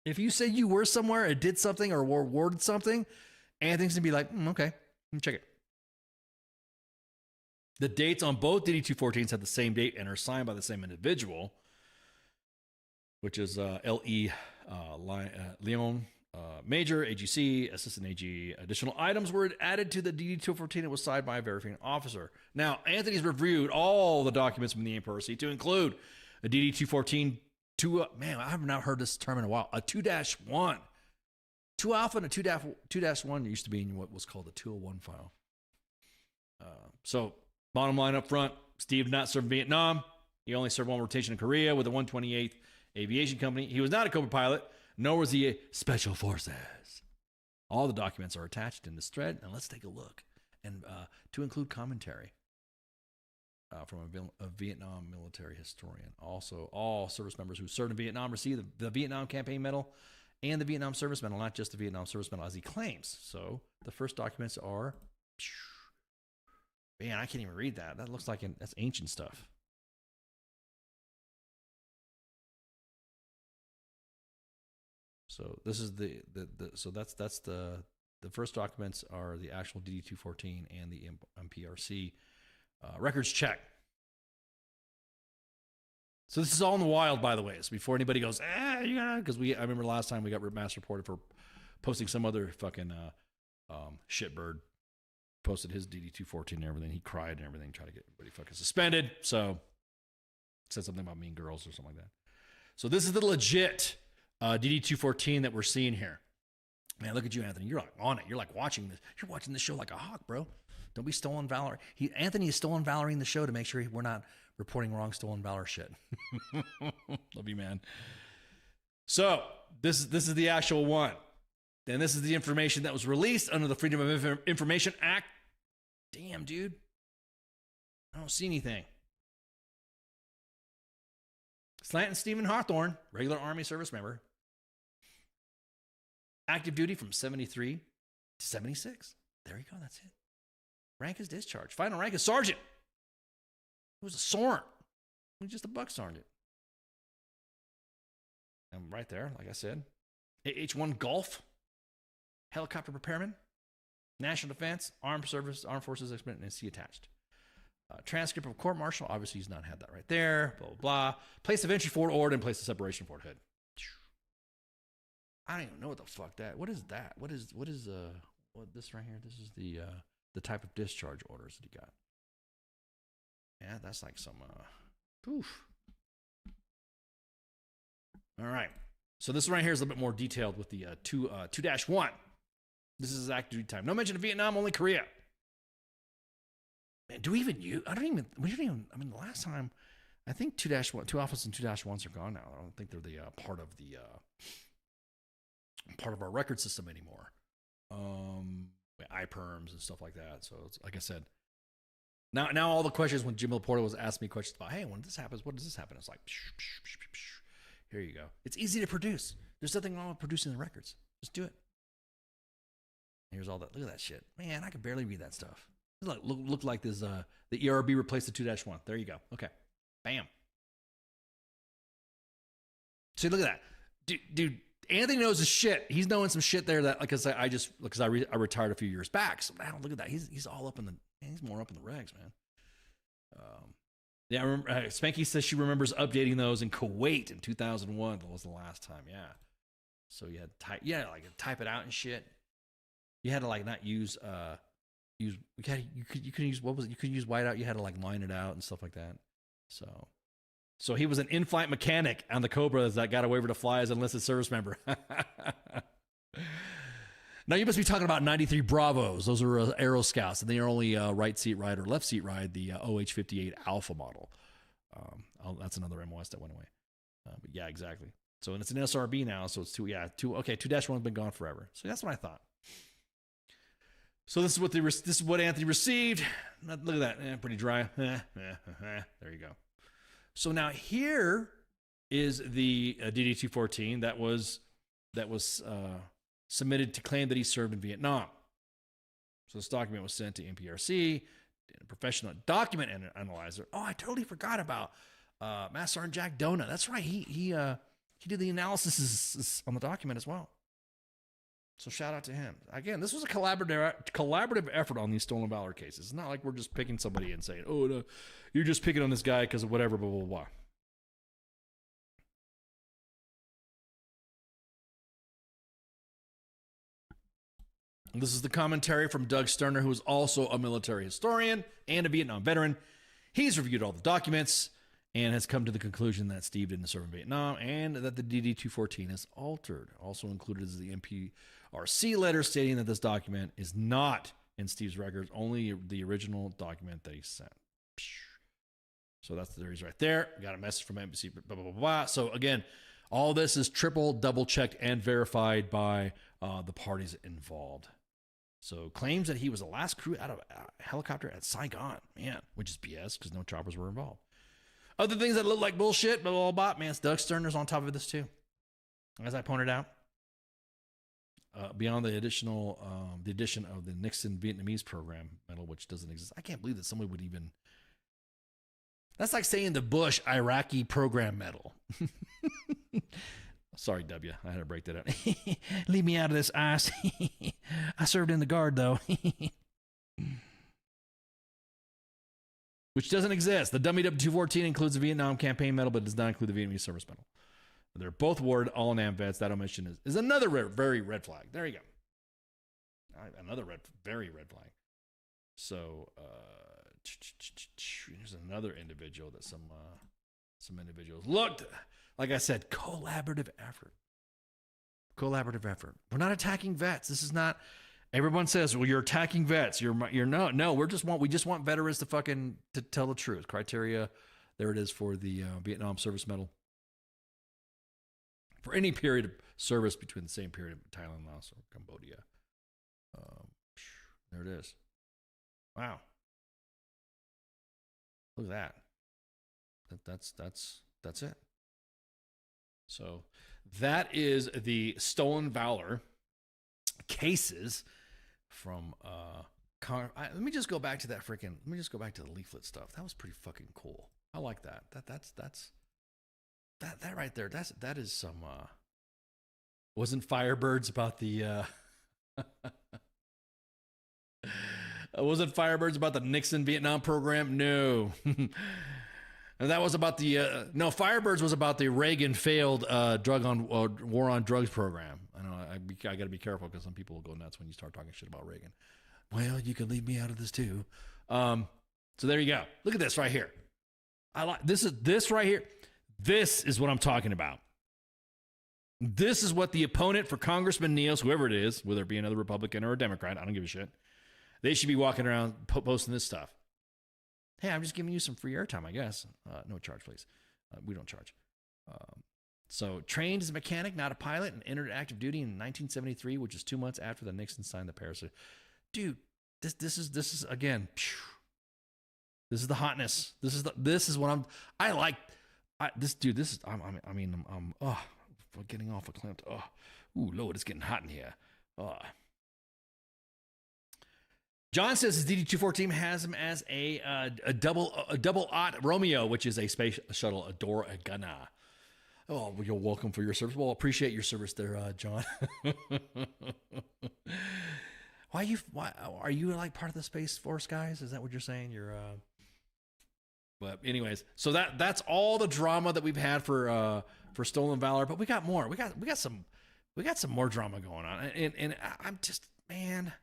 If you say you were somewhere or did something or were awarded something, Anthony's going to be like, okay, let me check it. The dates on both DD-214s have the same date and are signed by the same individual, which is L.E. Leon, Major, AGC, Assistant AG. Additional items were added to the DD-214 and was signed by a verifying officer. Now, Anthony's reviewed all the documents from the NPRC to include a DD-214 man, I have not heard this term in a while, a 2-1. 2 alpha and a 2-1 used to be in what was called the 201 file. So, bottom line up front, Steve did not serve in Vietnam. He only served one rotation in Korea with the 128th Aviation Company. He was not a Cobra pilot, nor was he a Special Forces. All the documents are attached in this thread, and let's take a look. And to include commentary from a Vietnam military historian. Also, all service members who served in Vietnam received the Vietnam Campaign Medal and the Vietnam Service Medal, not just the Vietnam Service Medal, as he claims. So the first documents are... Man, I can't even read that. That looks like that's ancient stuff. So this is so that's the first documents are the actual DD-214 and the MPRC records check. So this is all in the wild, by the way. So before anybody goes, because I remember last time we got mass reported for posting some other fucking shitbird posted his DD-214 and everything. He cried and everything, tried to get everybody fucking suspended. So said something about Mean Girls or something like that. So this is the legit DD-214 that we're seeing here. Man, look at you, Anthony. You're like on it. You're like watching this. You're watching this show like a hawk, bro. Don't be stolen valor. Anthony is stolen valor in the show to make sure we're not reporting wrong stolen valor shit. Love you, man. So this is the actual one. And this is the information that was released under the Freedom of Information Act. Damn, dude. I don't see anything. Slanton Stephen Hawthorne, regular Army service member. Active duty from 73 to 76. There you go. That's it. Rank is discharged. Final rank is sergeant. He was a sergeant. He was just a buck sergeant. And right there, like I said, H-1 Gulf, helicopter repairman, National Defense, Armed Forces Expert, and C attached. Transcript of court martial. Obviously, he's not had that right there. Blah, blah, blah. Place of entry forward ord and place of separation forward head. I don't even know what the fuck that. What is that? What is what this right here? This is the type of discharge orders that he got. Yeah, that's like some poof. All right. So this right here is a little bit more detailed with the 2-1. This is his active duty time. No mention of Vietnam, only Korea. Man, do we even use? We don't even. I mean, the last time, I think 2-1, 2 alphas and 2-1s are gone now. I don't think they're the part of our record system anymore. iPerms and stuff like that. So it's, like I said, now all the questions when Jim Laporta was asking me questions about, hey, when this happens, what does this happen? It's like, here you go. It's easy to produce. There's nothing wrong with producing the records. Just do it. Here's all that. Look at that shit. Man, I can barely read that stuff. Look like this. The ERB replaced the 2-1. There you go. Okay. Bam. See, look at that. Dude, Anthony knows his shit. He's knowing some shit there that, like I said, I retired a few years back. So now look at that. He's all up in he's more up in the regs, man. Yeah, I remember Spanky says she remembers updating those in Kuwait in 2001. That was the last time. Yeah. So you had to type it out and shit. You had to like not use use you could use what was it? You could use whiteout. You had to like line it out and stuff like that. So he was an in-flight mechanic on the Cobras that got a waiver to fly as an enlisted service member. Now you must be talking about 93 Bravos. Those are Aero Scouts, and they are only right seat ride or left seat ride, the OH-58 Alpha model. That's another MOS that went away. But yeah, exactly. So and it's an SRB now, so it's 2-1's been gone forever. So that's what I thought. So this is what Anthony received. Look at that, pretty dry. There you go. So now here is the DD-214 that was submitted to claim that he served in Vietnam. So this document was sent to NPRC, a professional document analyzer. Oh, I totally forgot about Master Sergeant Jack Dona. That's right. He did the analysis on the document as well. So shout out to him. Again, this was a collaborative effort on these stolen valor cases. It's not like we're just picking somebody and saying, oh, no, you're just picking on this guy because of whatever, blah, blah, blah. This is the commentary from Doug Sterner, who is also a military historian and a Vietnam veteran. He's reviewed all the documents and has come to the conclusion that Steve didn't serve in Vietnam and that the DD-214 is altered. Also included is the NPRC letter stating that this document is not in Steve's records, only the original document that he sent. So that's the theories right there. Got a message from embassy, blah, blah, blah, blah. So again, all this is double checked and verified by the parties involved. So claims that he was the last crew out of a helicopter at Saigon, man, which is BS because no choppers were involved. Other things that look like bullshit, blah, blah, blah, man, Doug Sterner's on top of this too. As I pointed out, beyond the addition of the Nixon Vietnamese program medal, which doesn't exist. I can't believe that somebody would even. That's like saying the Bush Iraqi program medal. Sorry, W. I had to break that out. Leave me out of this ice. I served in the Guard, though. Which doesn't exist. The dummy W-214 includes the Vietnam campaign medal, but does not include the Vietnamese service medal. They're both awarded all-NAM vets. That omission is another very red flag. There you go. Another very red flag. So, here's another individual that some individuals looked. Like I said, collaborative effort. We're not attacking vets. This is not. Everyone says, "Well, you're attacking vets." You're no. We just want veterans to tell the truth. Criteria, there it is for the Vietnam Service Medal for any period of service between the same period of Thailand, Laos, or Cambodia. There it is. Wow. Look at that. That's it. So that is the stolen valor cases from let me just go back to the leaflet stuff. That was pretty fucking cool. I like that. That right there. That is some wasn't Firebirds about the wasn't Firebirds about the Nixon Vietnam program? No. And that was about the Firebirds was about the Reagan failed war on drugs program. I know I got to be careful because some people will go nuts when you start talking shit about Reagan. Well, you can leave me out of this too. So there you go. Look at this right here. I like this right here. This is what I'm talking about. This is what the opponent for Congressman Niels, whoever it is, whether it be another Republican or a Democrat, I don't give a shit. They should be walking around posting this stuff. Hey, I'm just giving you some free airtime, I guess. No charge, please. We don't charge. So, trained as a mechanic, not a pilot, and entered active duty in 1973, which is 2 months after the Nixon signed the Paris. Dude, this is again. This is the hotness. This is what I like. I'm getting off a Clint. Oh, ooh, Lord, it's getting hot in here. John says his DD-214 has him as a double-aught Romeo, which is a space shuttle Adora Gunna. Oh, well, you're welcome for your service. Well, appreciate your service there, John. Why are you like part of the Space Force guys? Is that what you're saying? But anyways, so that's all the drama that we've had for Stolen Valor. But we got more. We got some more drama going on, and I'm just, man.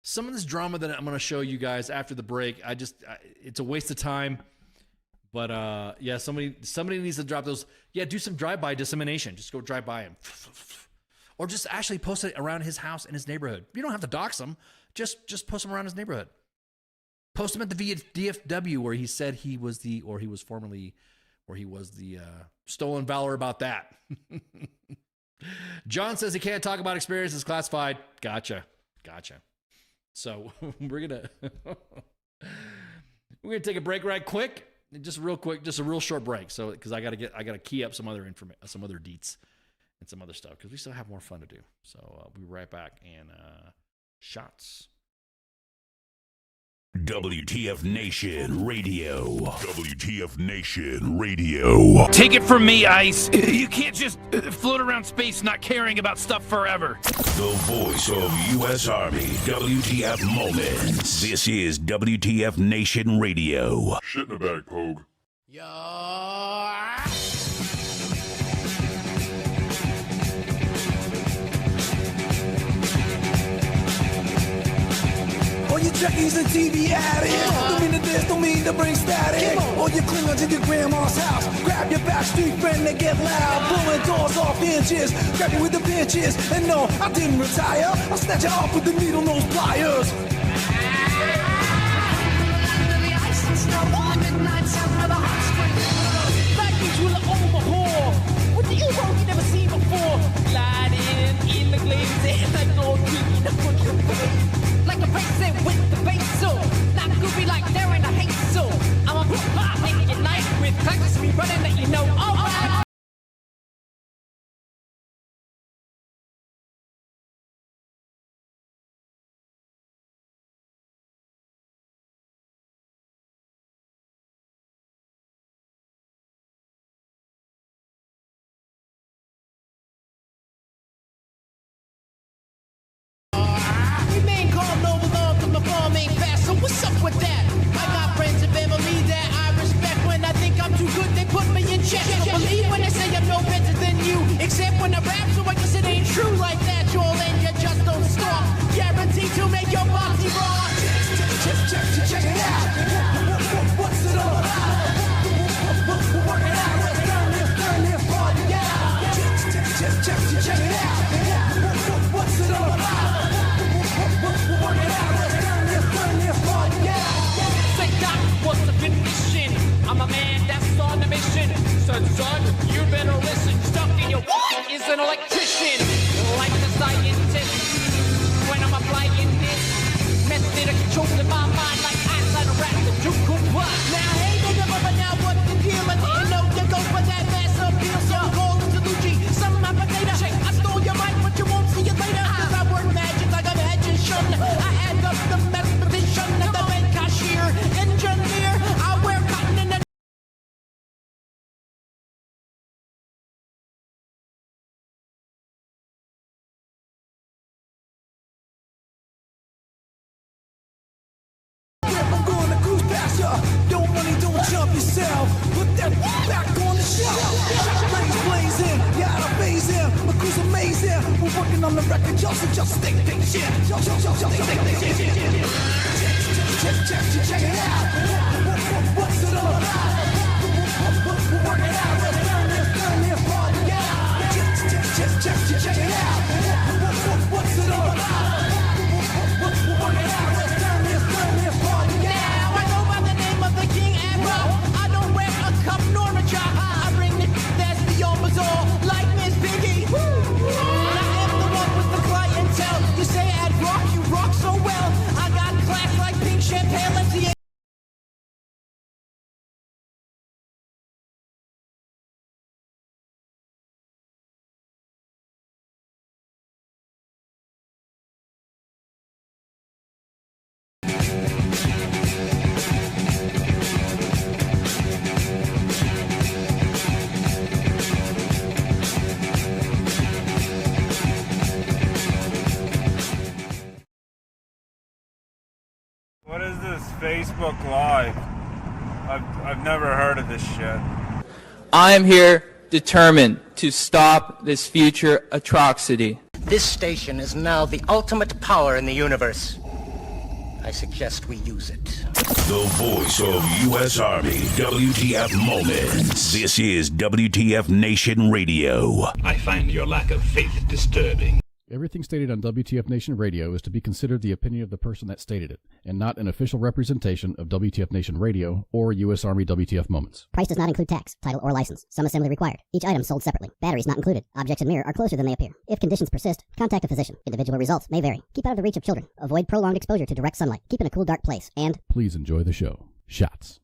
some of this drama that I'm going to show you guys after the break, it's a waste of time. But yeah, somebody needs to drop those. Yeah, do some drive-by dissemination. Just go drive by him, or just actually post it around his house and his neighborhood. You don't have to dox him. Just post him around his neighborhood. Post him at the DFW where he said he was the stolen valor about that. John says he can't talk about experiences classified. Gotcha. So we're gonna take a break right quick. Just real quick, just a real short break. So, because I gotta key up some other some other deets and some other stuff because we still have more fun to do. So we'll be right back and shots. WTF Nation Radio. WTF Nation Radio. Take it from me, Ice. You can't just float around space not caring about stuff forever. The voice of U.S. Army. WTF Moments. This is WTF Nation Radio. Shit in the bag, Pogue. All you junkies and TV addicts, don't mean to diss, don't mean to bring static. All you Klingons in your grandma's house, grab your backstreet friend and get loud. Blowing doors off inches, grab you with the pinches. And no, I didn't retire, I'll snatch you off with the needle nose pliers. With the Euro you never seen before. Gliding in the glazing like no creepy the butcher. Like a racing with the bass so not goofy like they're in a hate so I'm a pop making your night with practice me running that you know alright. What's up with that? I got friends and family that I respect. When I think I'm too good, they put me in check. Don't believe when they say I'm no better than you, except when I rap, so I guess it ain't true like that, Joel, and you just don't stop. Guaranteed to make your body rock. Check it out. What's it all about? Work it out. Let's turn this party out. Check it out. What's it all about? Work it out. What's the condition? I'm a man that's on a mission. Son, you better listen. Stuck in your what is an electrician. Like the scientist. When I'm applying this method of controlling my mind like eyeliner rap the Duke of what? Now hey, but now what the deal? I didn't know you go for that mass appeal. So call to Lucci, some my potato. I stole your mic, but you won't see it later. Cause I work magic like a magician. I add up the mathematician and the bank cashier. Engineer, I wear cotton in the I'm gonna cruise past ya. Don't money, don't jump yourself. Put that back on the shelf. Blazing, you gotta phase in. My crew's amazing. We're working on the record, y'all, so just stay patient. Check it out. What's it all about? Work it out. Let's turn this party out. Check it out. What's it all about? Work it out. Let's turn this party out. Now I go by the name of the King Admiral. I don't wear a cup nor a job. I bring it that's beyond bizarre, like Miss Piggy. I am the one with the clientele. You say I'd rock, you rock so well. I got class like pink champagne. Let's see it. What is this Facebook Live? I've never heard of this shit. I am here determined to stop this future atrocity. This station is now the ultimate power in the universe. I suggest we use it. The voice of U.S. Army WTF Moments. This is WTF Nation Radio. I find your lack of faith disturbing. Everything stated on WTF Nation Radio is to be considered the opinion of the person that stated it, and not an official representation of WTF Nation Radio or U.S. Army WTF Moments. Price does not include tax, title, or license. Some assembly required. Each item sold separately. Batteries not included. Objects in mirror are closer than they appear. If conditions persist, contact a physician. Individual results may vary. Keep out of the reach of children. Avoid prolonged exposure to direct sunlight. Keep in a cool, dark place. And please enjoy the show. Shots.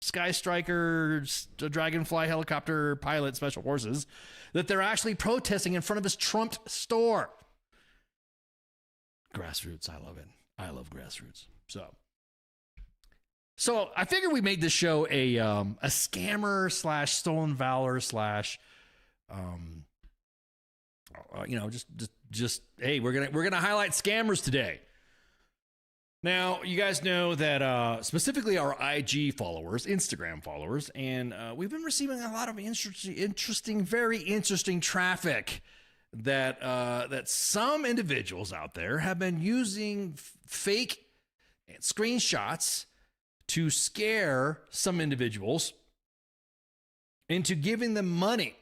Sky Strikers, Dragonfly helicopter pilot special forces, that they're actually protesting in front of his Trump store. Grassroots, I love it. I love grassroots. So I figured we made this show a scammer / stolen valor / just hey, we're gonna highlight scammers today. Now, you guys know that specifically our IG followers, Instagram followers, and we've been receiving a lot of very interesting traffic that some individuals out there have been using fake screenshots to scare some individuals into giving them money.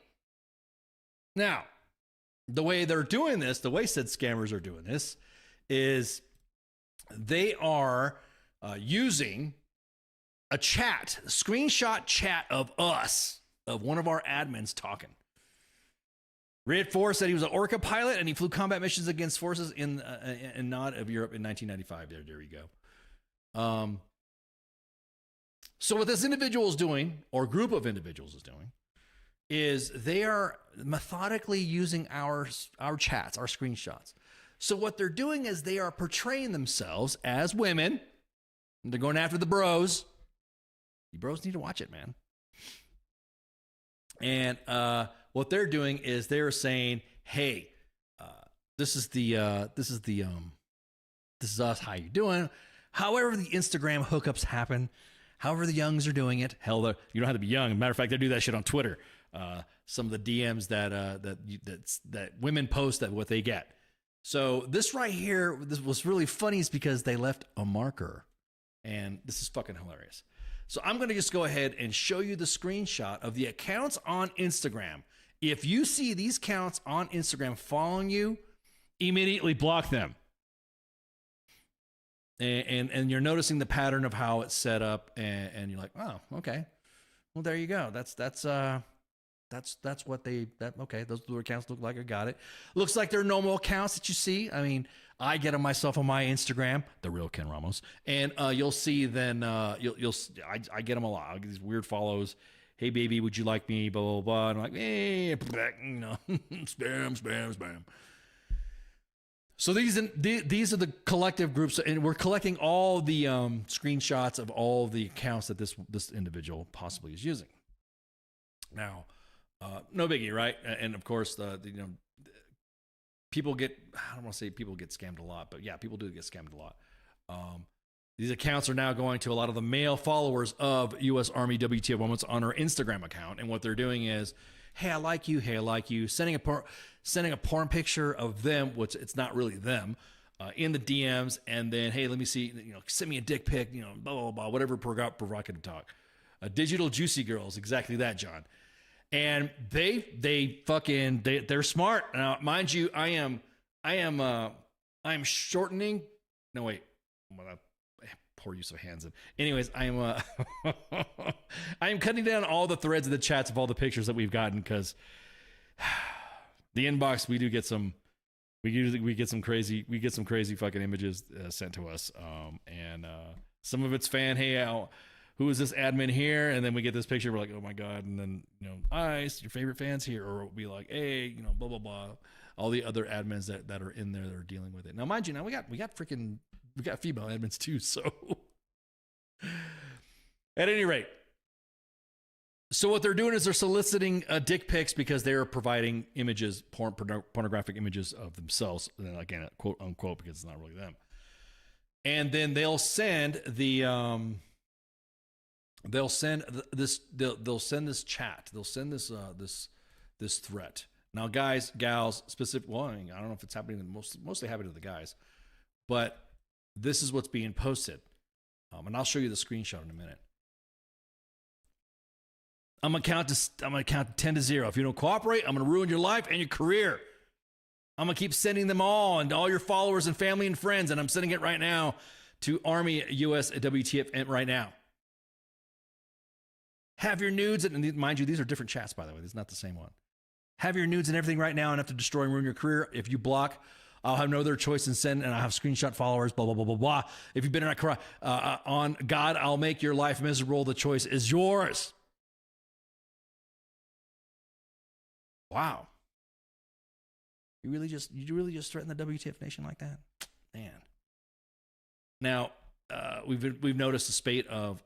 Now, the way they're doing this, the way said scammers are doing this, is they are using a screenshot chat of one of our admins talking. Red Force said he was an Orca pilot and he flew combat missions against forces in Nod of Europe in 1995. There you go. So what this individual is doing, or group of individuals is doing, is they are methodically using our chats, our screenshots. So what they're doing is they are portraying themselves as women. And they're going after the bros. You bros need to watch it, man. And what they're doing is they're saying, "Hey, this is us. How you doing?" However, the Instagram hookups happen. However, the youngs are doing it. Hell, you don't have to be young. Matter of fact, they do that shit on Twitter. Some of the DMs that women post, that what they get. So this right here, this was really funny, is because they left a marker, and this is fucking hilarious. So I'm going to just go ahead and show you the screenshot of the accounts on Instagram. If you see these accounts on Instagram following you, immediately block them. And you're noticing the pattern of how it's set up, and you're like, oh, okay. Well, there you go. That's what okay, those blue accounts look like. I got it. Looks like they're normal accounts that you see. I mean, I get them myself on my Instagram, the real Ken Ramos, and you'll see then I get them a lot. I get these weird follows. Hey baby, would you like me? Blah blah blah. And I'm like, spam. So these are the collective groups, and we're collecting all the screenshots of all the accounts that this individual possibly is using. Now, no biggie, right? And of course, people get, I don't want to say people get scammed a lot, but yeah, people do get scammed a lot. These accounts are now going to a lot of the male followers of U.S. Army WTF Moments on our Instagram account, and what they're doing is, hey, I like you. Hey, I like you. Sending a porn picture of them, which it's not really them, in the DMs, and then, hey, let me see, send me a dick pic, blah, blah, blah, whatever provocative talk. Digital juicy girls, exactly that, John. And they're smart. Now, mind you, I am shortening. No, wait. Poor use of hands. Anyways, I am cutting down all the threads of the chats of all the pictures that we've gotten, because the inbox, we do get some. We get some crazy fucking images sent to us, and some of it's fan, hey, who is this admin here? And then we get this picture, we're like, oh my god, and then hi, your favorite fans here, or we'll be like, hey, blah blah blah, all the other admins that are in there that are dealing with it. Now, mind you, we got female admins too, so at any rate. So what they're doing is they're soliciting dick pics because they're providing images, pornographic images of themselves. And then again, quote unquote, because it's not really them. And then they'll send the they'll send this chat. They'll send this threat. Now, guys, gals, specific. Well, I don't know if it's happening mostly happening to the guys, but this is what's being posted. And I'll show you the screenshot in a minute. I'm gonna count to 10 to 0. If you don't cooperate, I'm gonna ruin your life and your career. I'm gonna keep sending them all and all your followers and family and friends, and I'm sending it right now to Army US WTF right now. Have your nudes, and mind you, these are different chats, by the way. This is not the same one. Have your nudes and everything right now, and have to destroy and ruin your career. If you block, I'll have no other choice than send, and I'll have screenshot followers, blah, blah, blah, blah, blah. If you've been on God, I'll make your life miserable. The choice is yours. Wow. You really just threaten the WTF Nation like that? Man. Now, we've noticed a spate of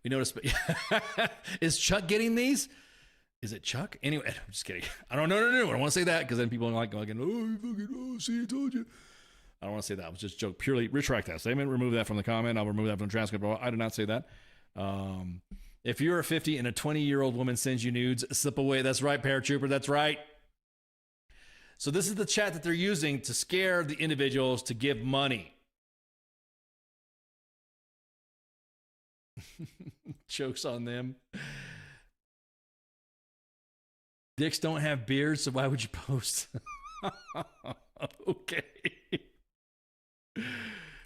we noticed is Chuck getting these? Is it Chuck? Anyway, I'm just kidding. I don't know. No. I don't want to say that because then people are like, oh, you fucking, see, I told you. I don't want to say that. It was just a joke. Purely retract that statement. Remove that from the comment. I'll remove that from the transcript. I did not say that. If you're a 50 and a 20-year-old woman sends you nudes, slip away. That's right, paratrooper. That's right. So this is the chat that they're using to scare the individuals to give money. Jokes on them. Dicks don't have beards, so why would you post? Okay.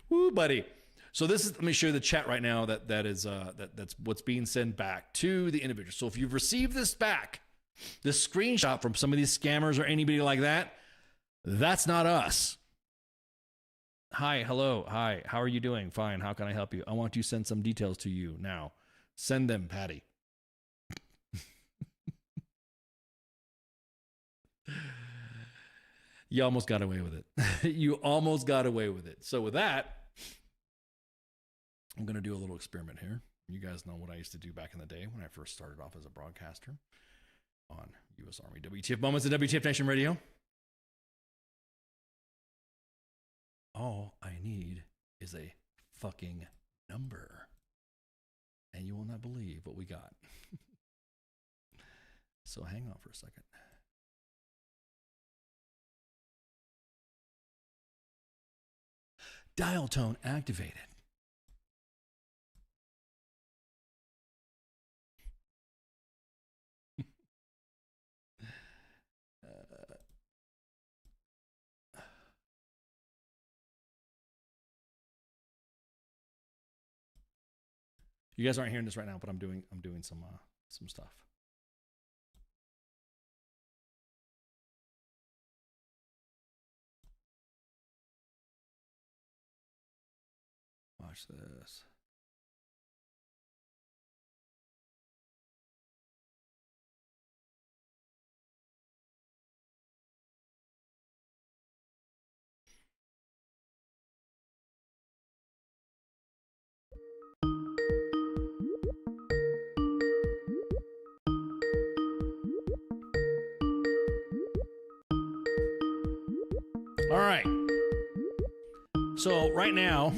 Woo, buddy. So let me show you the chat right now that's what's being sent back to the individual. So if you've received this back, this screenshot from some of these scammers or anybody like that, that's not us. Hi, hello, hi, how are you doing? Fine, how can I help you? I want to send some details to you now. Send them, Patty. You almost got away with it. You almost got away with it. So with that, I'm going to do a little experiment here. You guys know what I used to do back in the day when I first started off as a broadcaster on U.S. Army WTF Moments and WTF Nation Radio. All I need is a fucking number. And you will not believe what we got. So hang on for a second. Dial tone activated. You guys aren't hearing this right now, but I'm doing some stuff. Watch this. All right. So right now,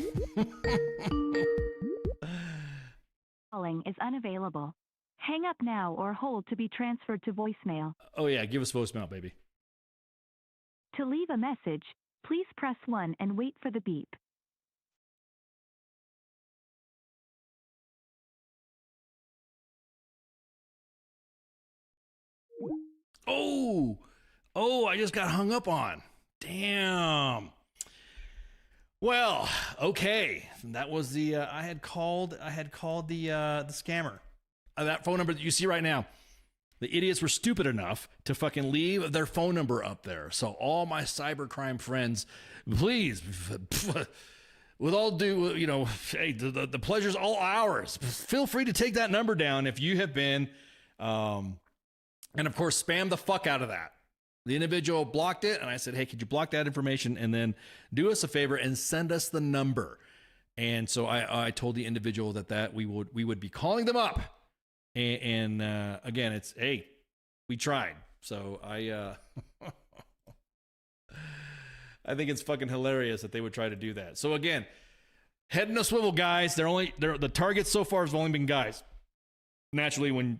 calling is unavailable. Hang up now or hold to be transferred to voicemail. Oh yeah, give us voicemail, baby. To leave a message, please press 1 and wait for the beep. Oh, I just got hung up on. Damn. Well, okay. That was the I had called the scammer. That phone number that you see right now. The idiots were stupid enough to fucking leave their phone number up there. So all my cybercrime friends, please, with all due, hey, the pleasure's all ours. Feel free to take that number down if you have been, and of course, spam the fuck out of that. The individual blocked it, and I said, hey, could you block that information and then do us a favor and send us the number? And so I told the individual that we would be calling them up. And again, it's, hey, we tried. So I think it's fucking hilarious that they would try to do that. So again, head in a swivel, guys. The targets so far has only been guys. Naturally, when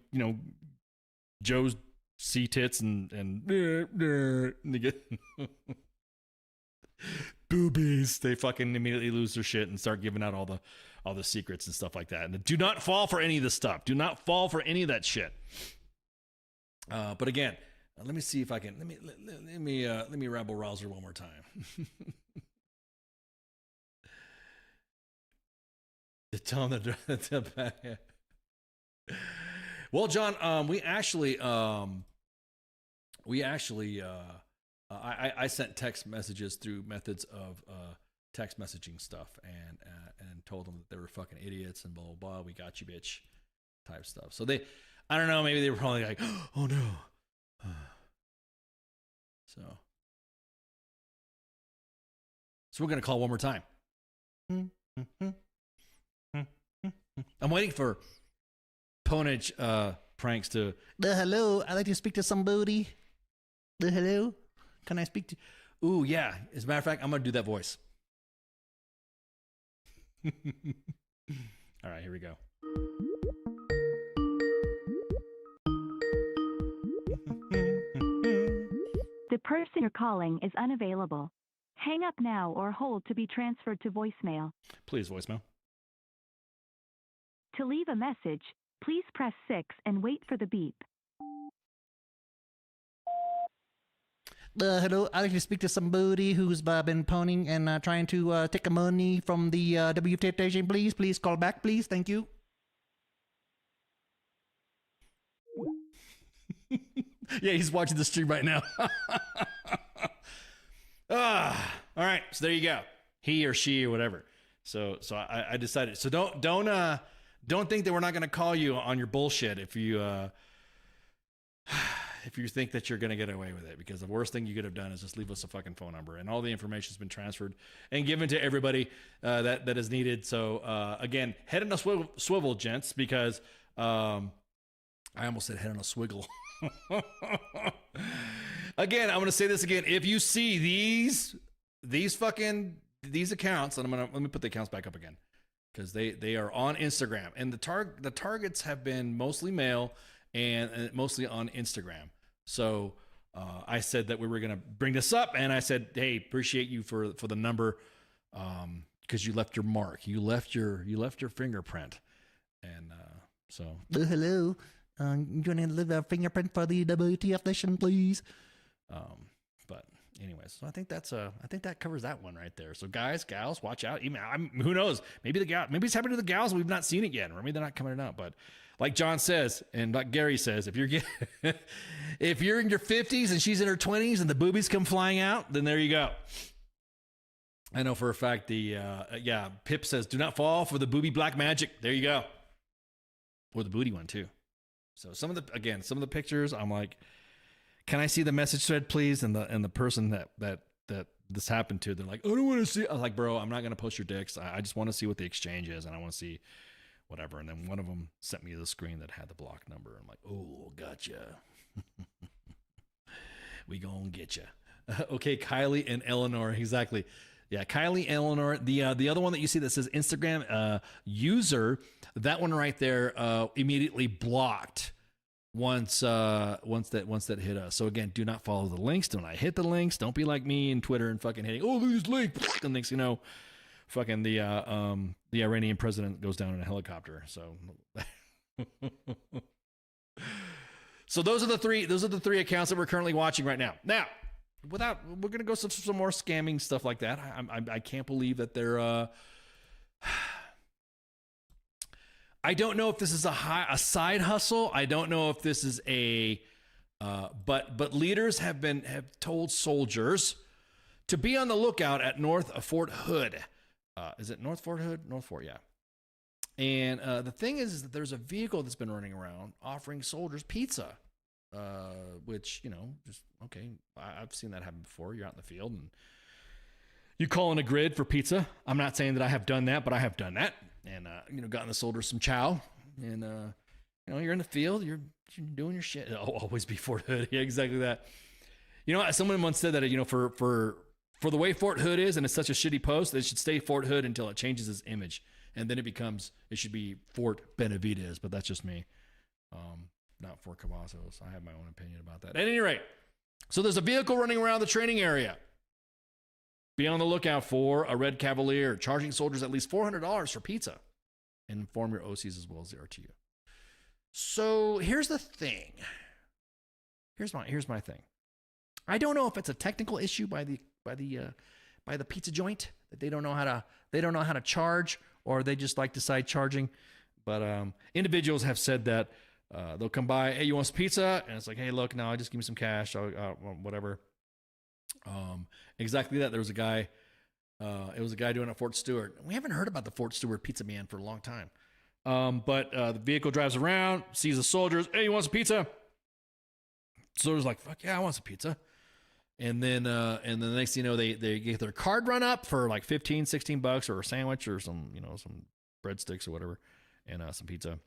Joe's see tits and they get boobies, they fucking immediately lose their shit and start giving out all the secrets and stuff like that. And do not fall for any of this stuff. Do not fall for any of that shit. But again, let me see if I can let me rabble rouser one more time. Tell them the well, John, we actually I sent text messages through methods of text messaging stuff and told them that they were fucking idiots and blah blah blah. We got you, bitch, type stuff. So I don't know, maybe they were probably like, oh no. So we're gonna call one more time. I'm waiting for Ponage pranks to hello. I'd like to speak to somebody. Hello. Can I speak to? Ooh, yeah. As a matter of fact, I'm gonna do that voice. All right, here we go. The person you're calling is unavailable. Hang up now or hold to be transferred to voicemail. Please, voicemail. To leave a message, please press 6 and wait for the beep. Hello, I'd like to speak to somebody who's been phoning and trying to take money from the WTF station. Please call back, please. Thank you. Yeah, he's watching the stream right now. All right, so there you go. He or she or whatever. So I decided. So don't think that we're not going to call you on your bullshit if you think that you're going to get away with it, because the worst thing you could have done is just leave us a fucking phone number, and all the information's been transferred and given to everybody that is needed. So again, head on a swivel, gents, because I almost said head on a swiggle. Again, I'm going to say this again. If you see these accounts, and let me put the accounts back up again, because they are on Instagram, and the targets have been mostly male and mostly on Instagram. So I said that we were going to bring this up, and I said, hey, appreciate you for the number, because you left your mark, you left your fingerprint, and so hello, you want to leave a fingerprint for the WTF Nation, please? But anyways, so I think that covers that one right there. So guys, gals, watch out. Even who knows? Maybe it's happening to the gals. We've not seen it yet, or maybe they're not coming out. But like John says, and like Gary says, if you're in your 50s and she's in her 20s and the boobies come flying out, then there you go. I know for a fact Pip says, do not fall for the booby black magic. There you go. Or the booty one too. So some of the pictures, I'm like, can I see the message thread, please? And the person that this happened to, they're like, I don't want to see. I was like, bro, I'm not going to post your dicks. I just want to see what the exchange is, and I want to see whatever. And then one of them sent me the screen that had the block number. I'm like, oh, gotcha. We gonna get you. Okay, Kylie and Eleanor, exactly. Yeah, Kylie, Eleanor. The other one that you see that says Instagram user, that one right there immediately blocked once that hit us. So again, do not follow the links. Do not hit the links. Don't be like me and Twitter and fucking hitting, oh, look at this link, and next you know, fucking the Iranian president goes down in a helicopter. So so those are the three accounts that we're currently watching right now. Now, we're gonna go some more scamming stuff like that. I can't believe that they're I don't know if this is a side hustle. I don't know if this is but leaders have told soldiers to be on the lookout at north of Fort Hood. Is it North Fort Hood? North Fort, yeah. And the thing is that there's a vehicle that's been running around offering soldiers pizza, which, just, okay, I've seen that happen before. You're out in the field and you call in a grid for pizza. I'm not saying that I have done that, but I have done that. And, gotten the soldiers some chow. And, you're in the field, you're doing your shit. It'll always be Fort Hood. Yeah, exactly that. Someone once said that, for the way Fort Hood is, and it's such a shitty post, that it should stay Fort Hood until it changes its image. And then it should be Fort Benavides, but that's just me. Not Fort Cavazos. I have my own opinion about that. At any rate, so there's a vehicle running around the training area. Be on the lookout for a red Cavalier, charging soldiers at least $400 for pizza. And inform your OCs as well as the RTU. So here's the thing. Here's my thing. I don't know if it's a technical issue by the pizza joint that they don't know how to charge, or they just like to side charging. But individuals have said that they'll come by, hey, you want some pizza? And it's like, hey, look, no, just give me some cash, whatever. Exactly that. There was a guy. It was a guy doing it at Fort Stewart. We haven't heard about the Fort Stewart pizza man for a long time. But the vehicle drives around, sees the soldiers. Hey, you want some pizza? Soldier's like, fuck yeah, I want some pizza. And then the next thing you know, they get their card run up for like $15-$16 or a sandwich or some breadsticks or whatever, and some pizza.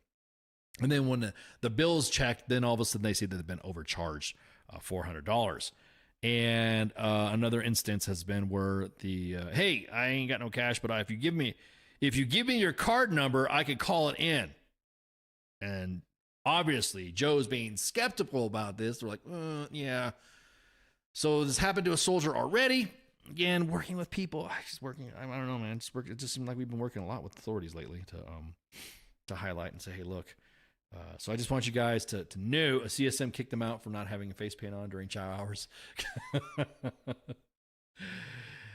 And then when the bill's checked, then all of a sudden they see that they've been overcharged $400. And another instance has been where hey, I ain't got no cash, but if you give me your card number, I could call it in. And obviously Joe's being skeptical about this. They're like, yeah. So this happened to a soldier already. Again, working with people. I don't know, man. It just seemed like we've been working a lot with authorities lately to highlight and say, hey, look. So I just want you guys to know a CSM kicked them out for not having a face paint on during chow hours.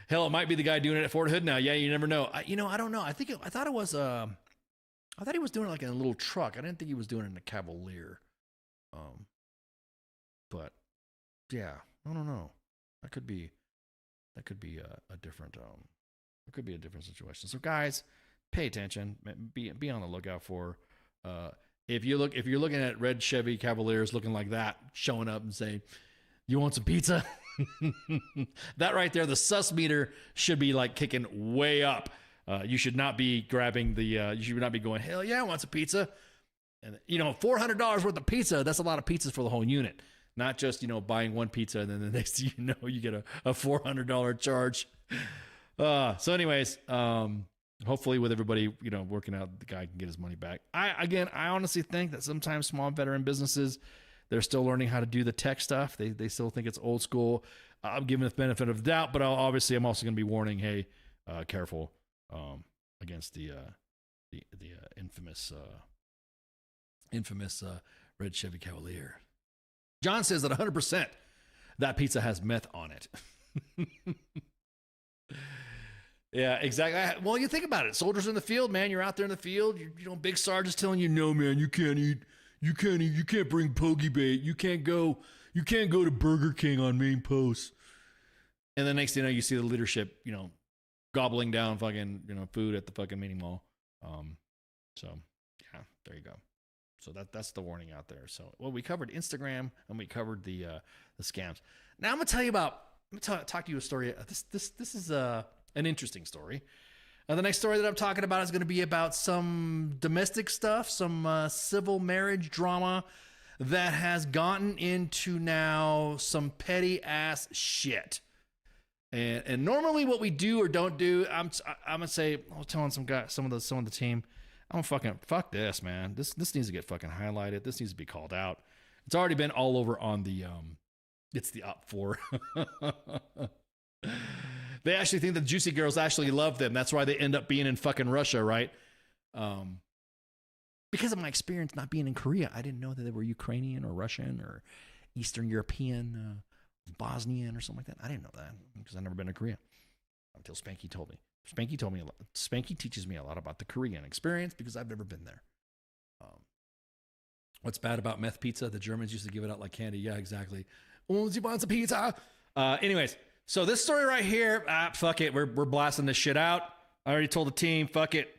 Hell, it might be the guy doing it at Fort Hood now. Yeah, you never know. I don't know. I thought he was doing it like in a little truck. I didn't think he was doing it in a Cavalier. But yeah, I don't know. That could be a different situation. So guys, pay attention. Be on the lookout for if you're looking at red Chevy Cavaliers looking like that, showing up and saying, "You want some pizza?" That right there, the sus meter should be like kicking way up. You should not be grabbing you should not be going, "Hell yeah, I want some pizza." And $400 worth of pizza, that's a lot of pizzas for the whole unit. Not just, buying one pizza and then the next thing you know, you get a $400 charge. So anyways, hopefully with everybody, working out, the guy can get his money back. I honestly think that sometimes small veteran businesses, they're still learning how to do the tech stuff. They still think it's old school. I'm giving the benefit of the doubt, but obviously I'm also going to be warning, hey, careful against the infamous red Chevy Cavalier. John says that 100% that pizza has meth on it. Yeah, exactly. Well, you think about it. Soldiers in the field, man. You're out there in the field. Big sergeant's telling you, no, man, you can't eat. You can't bring pokey bait. You can't go to Burger King on main post. And the next thing you know, you see the leadership, gobbling down fucking, food at the fucking mini mall. So yeah, there you go. So that's the warning out there. So, we covered Instagram and we covered the scams. Now I'm gonna tell you about. I'm gonna talk to you a story. This is an interesting story. The next story that I'm talking about is going to be about some domestic stuff, some civil marriage drama that has gotten into now some petty ass shit. And normally what we do or don't do, I'm gonna say, I was telling some of the team, I'm fucking fuck this, man. This needs to get fucking highlighted. This needs to be called out. It's already been all over on the it's the Op 4. They actually think the Juicy Girls actually love them. That's why they end up being in fucking Russia, right? Because of my experience not being in Korea, I didn't know that they were Ukrainian or Russian or Eastern European, Bosnian or something like that. I didn't know that because I've never been to Korea until Spanky told me. Spanky told me a lot. Spanky teaches me a lot about the Korean experience because I've never been there. What's bad about meth pizza? The Germans used to give it out like candy. Yeah, exactly. Und sie want some pizza. Anyways, so this story right here, fuck it. We're blasting this shit out. I already told the team, fuck it.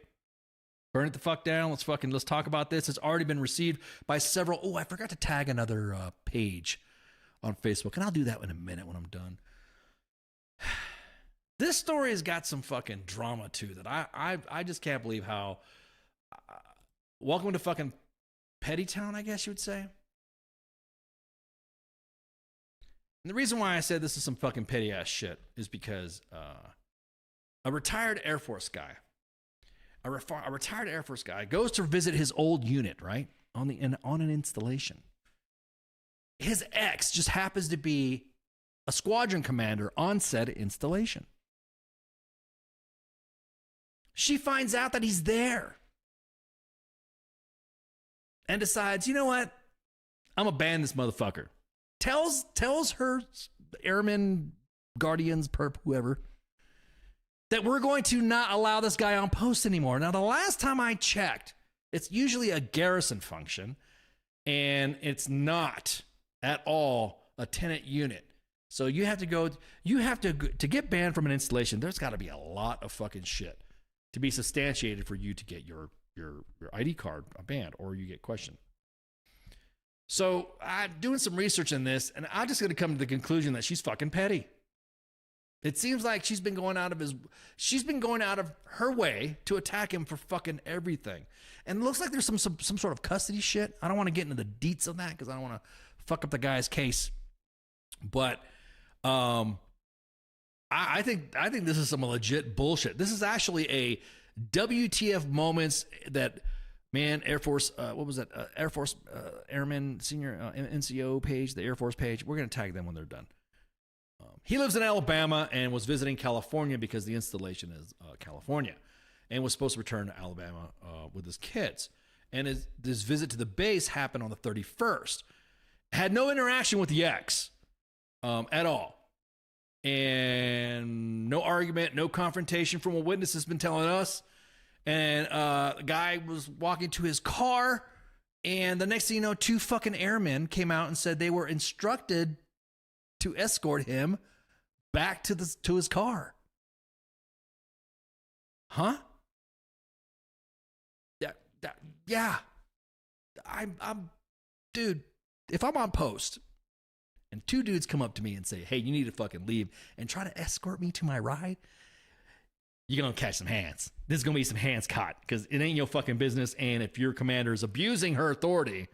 Burn it the fuck down. Let's talk about this. It's already been received by several. Oh, I forgot to tag another page on Facebook, and I'll do that in a minute when I'm done. This story has got some fucking drama too that I just can't believe how. Welcome to fucking Petty Town, I guess you would say. And the reason why I said this is some fucking petty ass shit is because a retired Air Force guy, a retired Air Force guy goes to visit his old unit, right, on an installation. His ex just happens to be a squadron commander on said installation. She finds out that he's there and decides, you know what? I'm gonna ban this motherfucker. Tells her airmen, guardians, perp, whoever, that we're going to not allow this guy on post anymore. Now, the last time I checked, it's usually a garrison function, and it's not at all a tenant unit. So you have to get banned from an installation. There's got to be a lot of fucking shit to be substantiated for you to get your ID card banned or you get questioned. So I'm doing some research in this, and I'm just going to come to the conclusion that she's fucking petty. It seems like she's been going out of her way to attack him for fucking everything. And it looks like there's some sort of custody shit. I don't want to get into the deets of that because I don't want to fuck up the guy's case. But I think this is some legit bullshit. This is actually a WTF moments that, man, Air Force, what was that? Air Force Airman Senior NCO page, the Air Force page. We're going to tag them when they're done. He lives in Alabama and was visiting California because the installation is California, and was supposed to return to Alabama with his kids. And this visit to the base happened on the 31st. Had no interaction with the ex at all. And no argument, no confrontation from what witness has been telling us. And the guy was walking to his car, and the next thing you know, 2 fucking airmen came out and said they were instructed to escort him back to his car. Huh? Yeah. I'm dude, if I'm on post and 2 dudes come up to me and say, hey, you need to fucking leave and try to escort me to my ride, you're going to catch some hands. There's going to be some hands caught because it ain't your fucking business. And if your commander is abusing her authority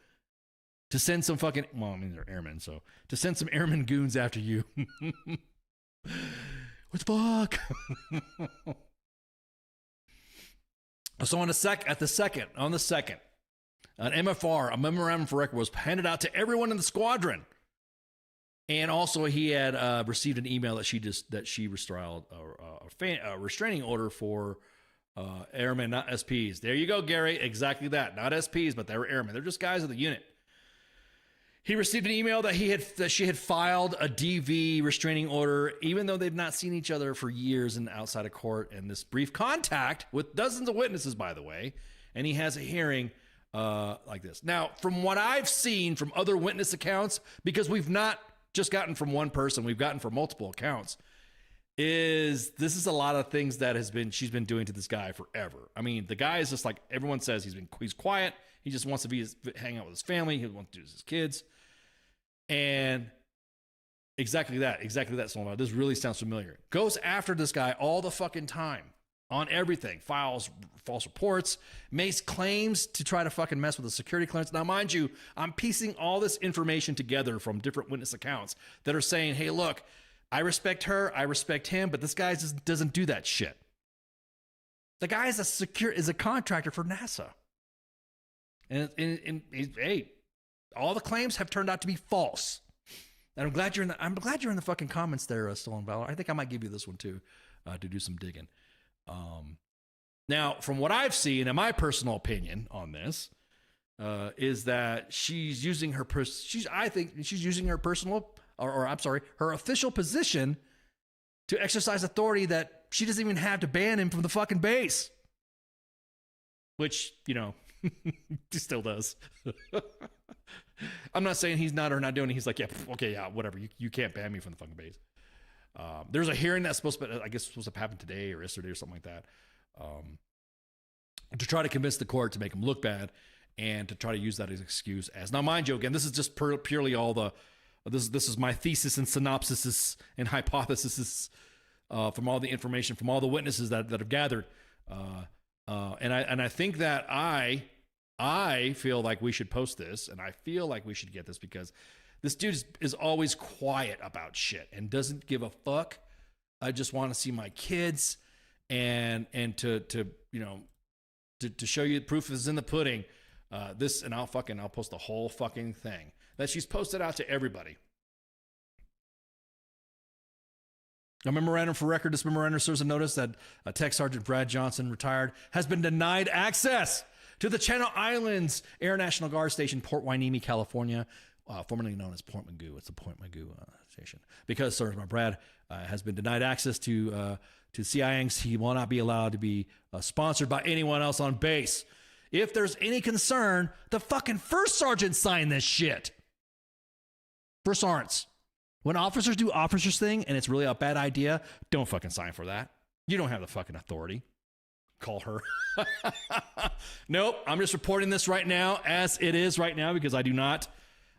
to send some fucking, well, I mean, they're airmen, so to send some airman goons after you. What the fuck? So on the second, an MFR, a memorandum for record, was handed out to everyone in the squadron. And also, he had received an email that she restrained a restraining order for airmen, not SPs. There you go, Gary. Exactly that. Not SPs, but they were airmen. They're just guys of the unit. He received an email that she had filed a DV restraining order, even though they've not seen each other for years and outside of court. And this brief contact with dozens of witnesses, by the way, and he has a hearing like this. Now, from what I've seen from other witness accounts, because we've not just gotten from one person, we've gotten from multiple accounts, this is a lot of things that she's been doing to this guy forever. I mean, the guy is just like everyone says, he's quiet. He just wants to hang out with his family. He wants to do with his kids. And exactly that, Solomon. This really sounds familiar. Goes after this guy all the fucking time on everything. Files false reports, makes claims to try to fucking mess with the security clearance. Now, mind you, I'm piecing all this information together from different witness accounts that are saying, hey, look, I respect her, I respect him, but this guy just doesn't do that shit. The guy is a contractor for NASA. And hey, all the claims have turned out to be false. And I'm glad you're in the fucking comments there, Stolen Valor. I think I might give you this one too, to do some digging. Now, from what I've seen, and my personal opinion on this, is that she's using her her official position to exercise authority that she doesn't even have to ban him from the fucking base. Which, she still does. I'm not saying he's not or not doing it. He's like, yeah, okay, yeah, whatever. You can't ban me from the fucking base. There's a hearing that's supposed to, I guess, supposed to happen today or yesterday or something like that, to try to convince the court to make him look bad and to try to use that as excuse. As now, mind you, again, this is just purely all the this is my thesis and synopsis and hypothesis from all the information from all the witnesses that have gathered, and I think that I feel like we should post this, and I feel like we should get this because this dude is always quiet about shit and doesn't give a fuck. I just want to see my kids, and to show you the proof is in the pudding. This, and I'll post the whole fucking thing that she's posted out to everybody. A memorandum for record. This memorandum serves a notice that Tech Sergeant Brad Johnson, retired, has been denied access to the Channel Islands Air National Guard Station, Port Hueneme, California, formerly known as Port Magoo. It's the Port Magoo station. Because Sergeant Brad has been denied access to CIANGs, he will not be allowed to be sponsored by anyone else on base. If there's any concern, the fucking first sergeant signed this shit. First sergeants. When officers do officers thing and it's really a bad idea, don't fucking sign for that. You don't have the fucking authority. Call her. Nope. I'm just reporting this right now as it is right now because I do not.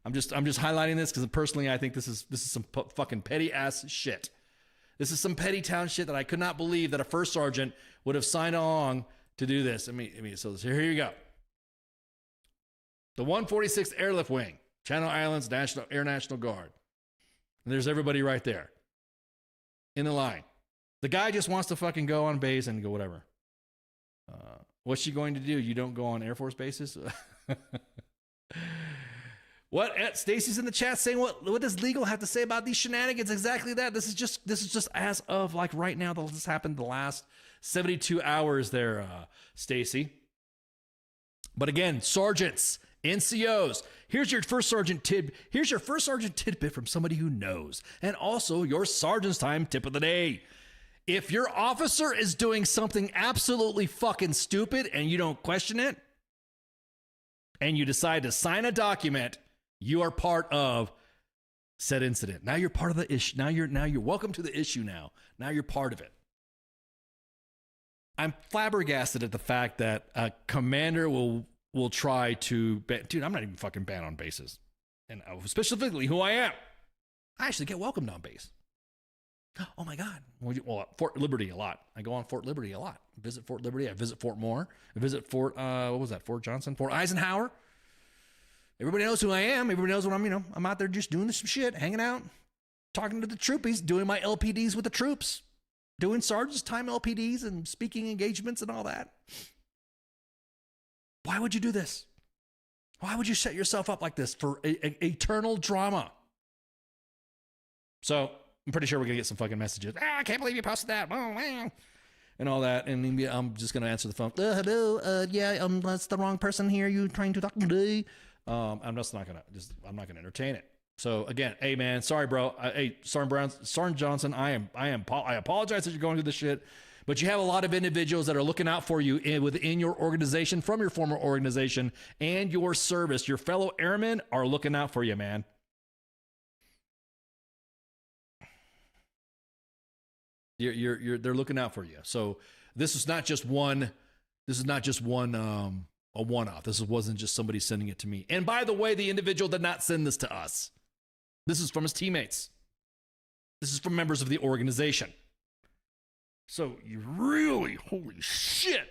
I'm just highlighting this because personally I think this is some fucking petty ass shit. This is some petty town shit that I could not believe that a first sergeant would have signed along to do this. I mean, so here you go. The 146th Airlift Wing, Channel Islands Air National Guard. And there's everybody right there in the line. The guy just wants to fucking go on base and go whatever. What's she going to do? You don't go on Air Force bases? What? Stacy's in the chat saying, what does legal have to say about these shenanigans? Exactly that. This is just as of like right now. This happened the last 72 hours there, Stacy. But again, sergeants, NCOs. Here's your first sergeant tidbit from somebody who knows, and also your sergeant's time tip of the day. If your officer is doing something absolutely fucking stupid and you don't question it, and you decide to sign a document, you are part of said incident. Now you're part of the issue. Now you're welcome to the issue now. Now you're part of it. I'm flabbergasted at the fact that a commander will try to dude, I'm not even fucking banned on bases. And specifically who I am. I actually get welcomed on base. Oh my God. Well, Fort Liberty a lot. I go on Fort Liberty a lot. Visit Fort Liberty. I visit Fort Moore. I visit Fort, what was that? Fort Johnson? Fort Eisenhower. Everybody knows who I am. Everybody knows what I'm out there just doing some shit, hanging out, talking to the troopies, doing my LPDs with the troops, doing sergeant's time LPDs and speaking engagements and all that. Why would you do this? Why would you set yourself up like this for eternal drama? So I'm pretty sure we're going to get some fucking messages. I can't believe you posted that. And all that. And I'm just going to answer the phone. Hello. Yeah, that's the wrong person here. You trying to talk to me? I'm just not going to entertain it. So again, hey man, sorry bro. Hey, Sergeant Johnson, I apologize that you're going through this shit, but you have a lot of individuals that are looking out for you within your organization, from your former organization and your service. Your fellow airmen are looking out for you, man. They're looking out for you. So this is not just one. This is not just a one-off. This wasn't just somebody sending it to me. And by the way, the individual did not send this to us. This is from his teammates. This is from members of the organization. So you really, holy shit,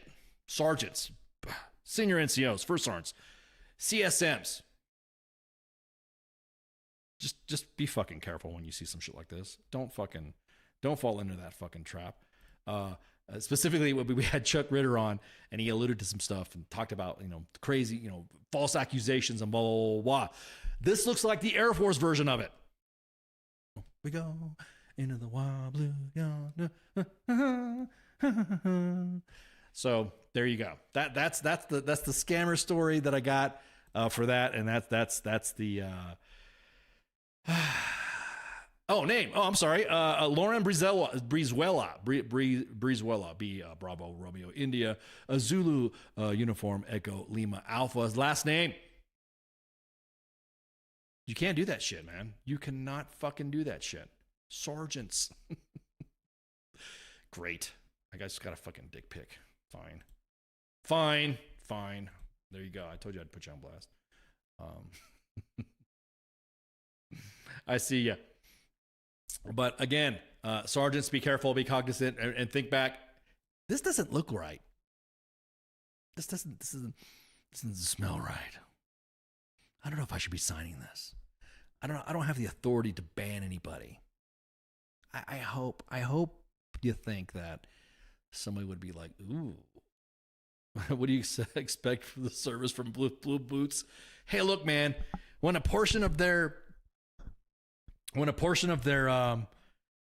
sergeants, senior NCOs, first sergeants, CSMs. Just be fucking careful when you see some shit like this. Don't fall into that fucking trap. Specifically, we had Chuck Ritter on, and he alluded to some stuff and talked about, crazy, false accusations and blah, blah, blah, blah. This looks like the Air Force version of it. We go into the wild blue yonder. So there you go. That's the scammer story that I got for that, and that's the. Name. Oh, I'm sorry. Lauren Brizuela, B, Bravo, Romeo, India, Zulu, Uniform, Echo, Lima, Alpha's last name. You can't do that shit, man. You cannot fucking do that shit. Sergeants. Great. I just got a fucking dick pic. Fine. There you go. I told you I'd put you on blast. I see ya. But again, sergeants, be careful, be cognizant, and think back. This doesn't look right. This doesn't smell right. I don't know if I should be signing this. I don't have the authority to ban anybody. I hope you think that somebody would be like, ooh, what do you expect from the service from Blue Boots? Hey, look, man, when a portion of their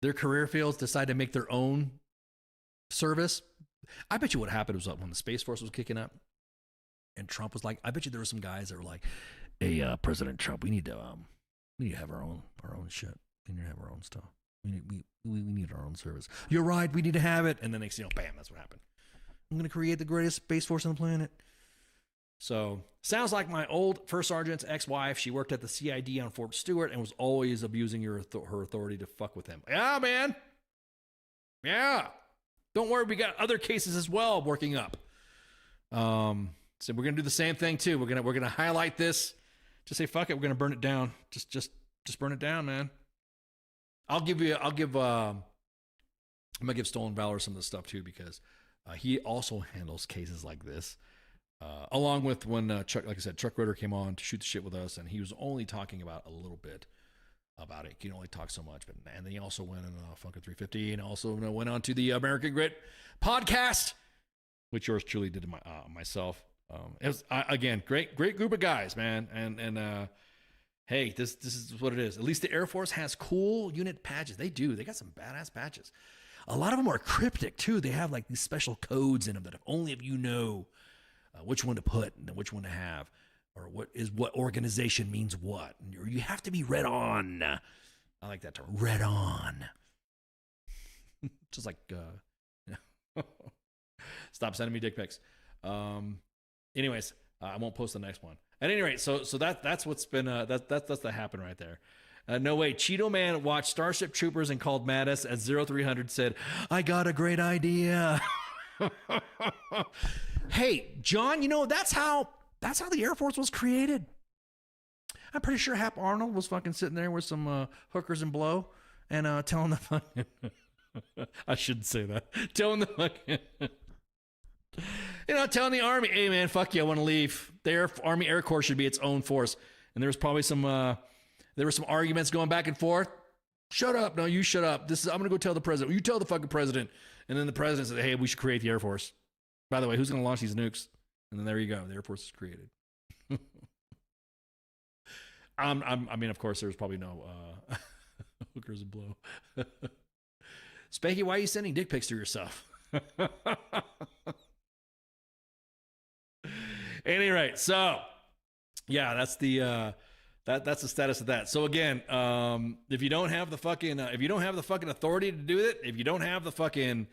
career fields decide to make their own service, I bet you what happened was when the Space Force was kicking up and Trump was like, I bet you there were some guys that were like, hey, President Trump, we need to have our own shit. We need to have our own stuff. We need our own service. You're right. We need to have it. And then next thing you know, bam, that's what happened. I'm going to create the greatest Space Force on the planet. So sounds like my old first sergeant's ex-wife. She worked at the CID on Fort Stewart and was always abusing her authority to fuck with him. Yeah, man. Yeah. Don't worry. We got other cases as well working up. So we're going to do the same thing too. We're going to highlight this. Just say, fuck it. We're going to burn it down. Just burn it down, man. I'm going to give Stolen Valor some of the stuff too, because he also handles cases like this. Along with when Chuck Ritter came on to shoot the shit with us, and he was only talking about a little bit about it. He can only talk so much, and then he also went on Funkin' 350, and also went on to the American Grit podcast, which yours truly did myself. It was again great group of guys, man, and hey, this is what it is. At least the Air Force has cool unit patches. They do. They got some badass patches. A lot of them are cryptic too. They have like these special codes in them that only if you know which one to put and which one to have, or what organization means what. And you have to be read on. I like that term, read on. Just like, stop sending me dick pics. Anyways, I won't post the next one. At any rate, so that's what's been that's the happen right there. No way. Cheeto Man watched Starship Troopers and called Mattis at 0300 said, I got a great idea. Hey, John, that's how the Air Force was created. I'm pretty sure Hap Arnold was fucking sitting there with some hookers and blow and telling the fucking I shouldn't say that. Telling the fucking telling the Army, hey man, fuck you, I want to leave. The Army Air Corps should be its own force. And there was probably some arguments going back and forth. Shut up. No, you shut up. I'm gonna go tell the president. You tell the fucking president. And then the president said, hey, we should create the Air Force. By the way, who's gonna launch these nukes? And then there you go. The Air Force is created. I mean, of course, there's probably no hookers and blow. Spanky, why are you sending dick pics to yourself? Any rate, so yeah, that's the that's the status of that. So again, if you don't have the fucking authority to do it, if you don't have the fucking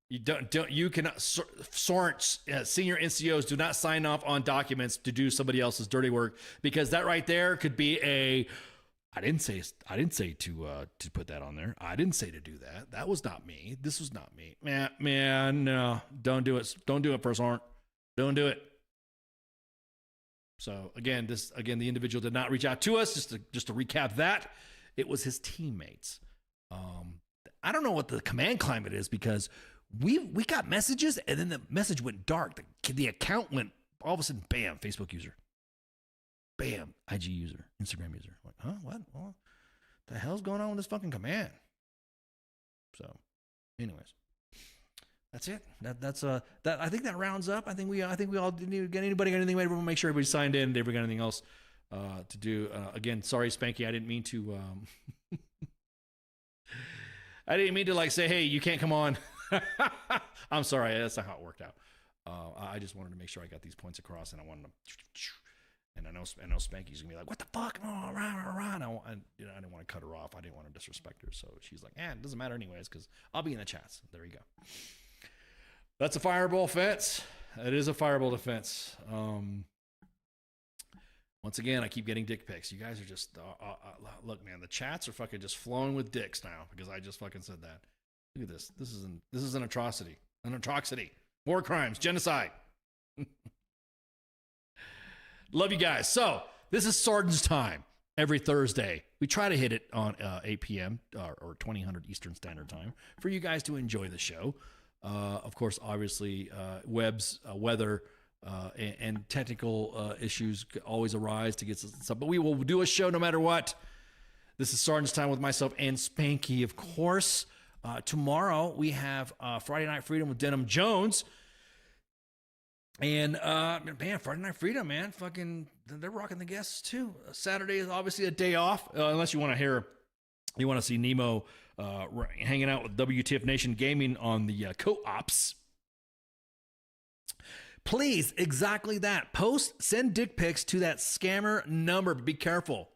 you cannot senior NCOs do not sign off on documents to do somebody else's dirty work, because that right there could be I didn't say to put that on there. I didn't say to do that. That was not me. This was not me. Man, no, don't do it. Don't do it, First Sergeant. Don't do it. So again, the individual did not reach out to us. Just to recap that, it was his teammates. I don't know what the command climate is, because we got messages and then the message went dark. The account went all of a sudden, bam, Facebook user, bam, IG user, Instagram user. Like, huh? What? What the hell's going on with this fucking command? So, anyways. That's it. That's I think that rounds up. I think we all didn't get anybody got anything. We'll make sure everybody signed in. Did we got anything else to do? Again, sorry, Spanky. I didn't mean to. I didn't mean to like say, hey, you can't come on. I'm sorry. That's not how it worked out. I just wanted to make sure I got these points across, and I wanted to. And I know Spanky's gonna be like, what the fuck? Oh, rah. I didn't want to cut her off. I didn't want to disrespect her. So she's like, it doesn't matter anyways, because I'll be in the chats. There you go. That's a fireable offense. It is a fireable defense. Once again, I keep getting dick pics. You guys are just look, man. The chats are fucking just flowing with dicks now because I just fucking said that. Look at this. This is an atrocity. An atrocity. War crimes. Genocide. Love you guys. So this is Sergeant's Time every Thursday. We try to hit it on 8 p.m. Or 2000 Eastern Standard Time for you guys to enjoy the show. Of course, obviously, Webb's weather. And technical issues always arise to get stuff, but we will do a show no matter what. This is Sergeant's Time with myself and Spanky, of course. Tomorrow we have Friday Night Freedom with Denham Jones, and man, Friday Night Freedom, man, fucking, they're rocking the guests too. Saturday is obviously a day off, unless you want to see Nemo hanging out with WTF Nation Gaming on the co-ops. Please, exactly that. Send dick pics to that scammer number, but be careful.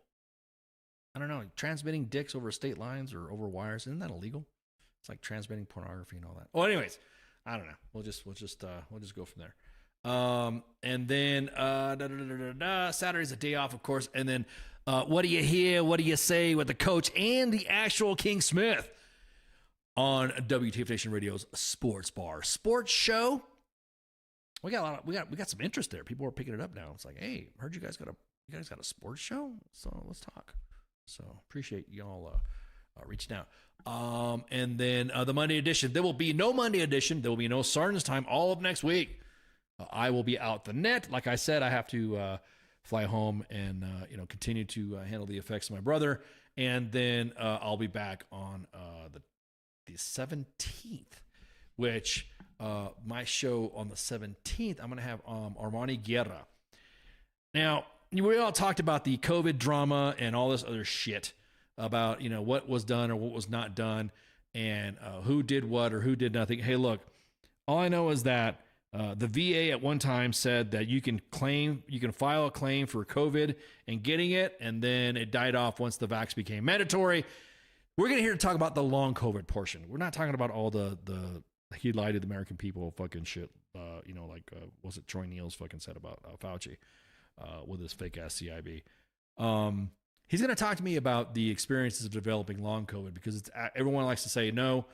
I don't know, transmitting dicks over state lines or over wires, isn't that illegal? It's like transmitting pornography and all that. Well, anyways, I don't know. We'll just go from there. And then Saturday's a day off, of course. And then what do you hear? What do you say with the coach and the actual King Smith on WTF Nation Radio's Sports Bar Sports Show? We got some interest there. People are picking it up now. It's like, hey, heard you guys got a sports show, so let's talk. So appreciate y'all reaching out. And then the Monday edition. There will be no Monday edition. There will be no Sergeant's Time all of next week. I will be out the net. Like I said, I have to fly home and continue to handle the effects of my brother. And then I'll be back on the 17th, which. My show on the 17th, I'm going to have Armani Guerra. Now, we all talked about the COVID drama and all this other shit about, what was done or what was not done and who did what or who did nothing. Hey, look, all I know is that the VA at one time said that you can file a claim for COVID and getting it, and then it died off once the vax became mandatory. We're going to talk about the long COVID portion. We're not talking about all the he lied to the American people fucking shit. Was it Troy Neal's fucking said about Fauci with his fake ass CIB. He's going to talk to me about the experiences of developing long COVID because everyone likes to say, no,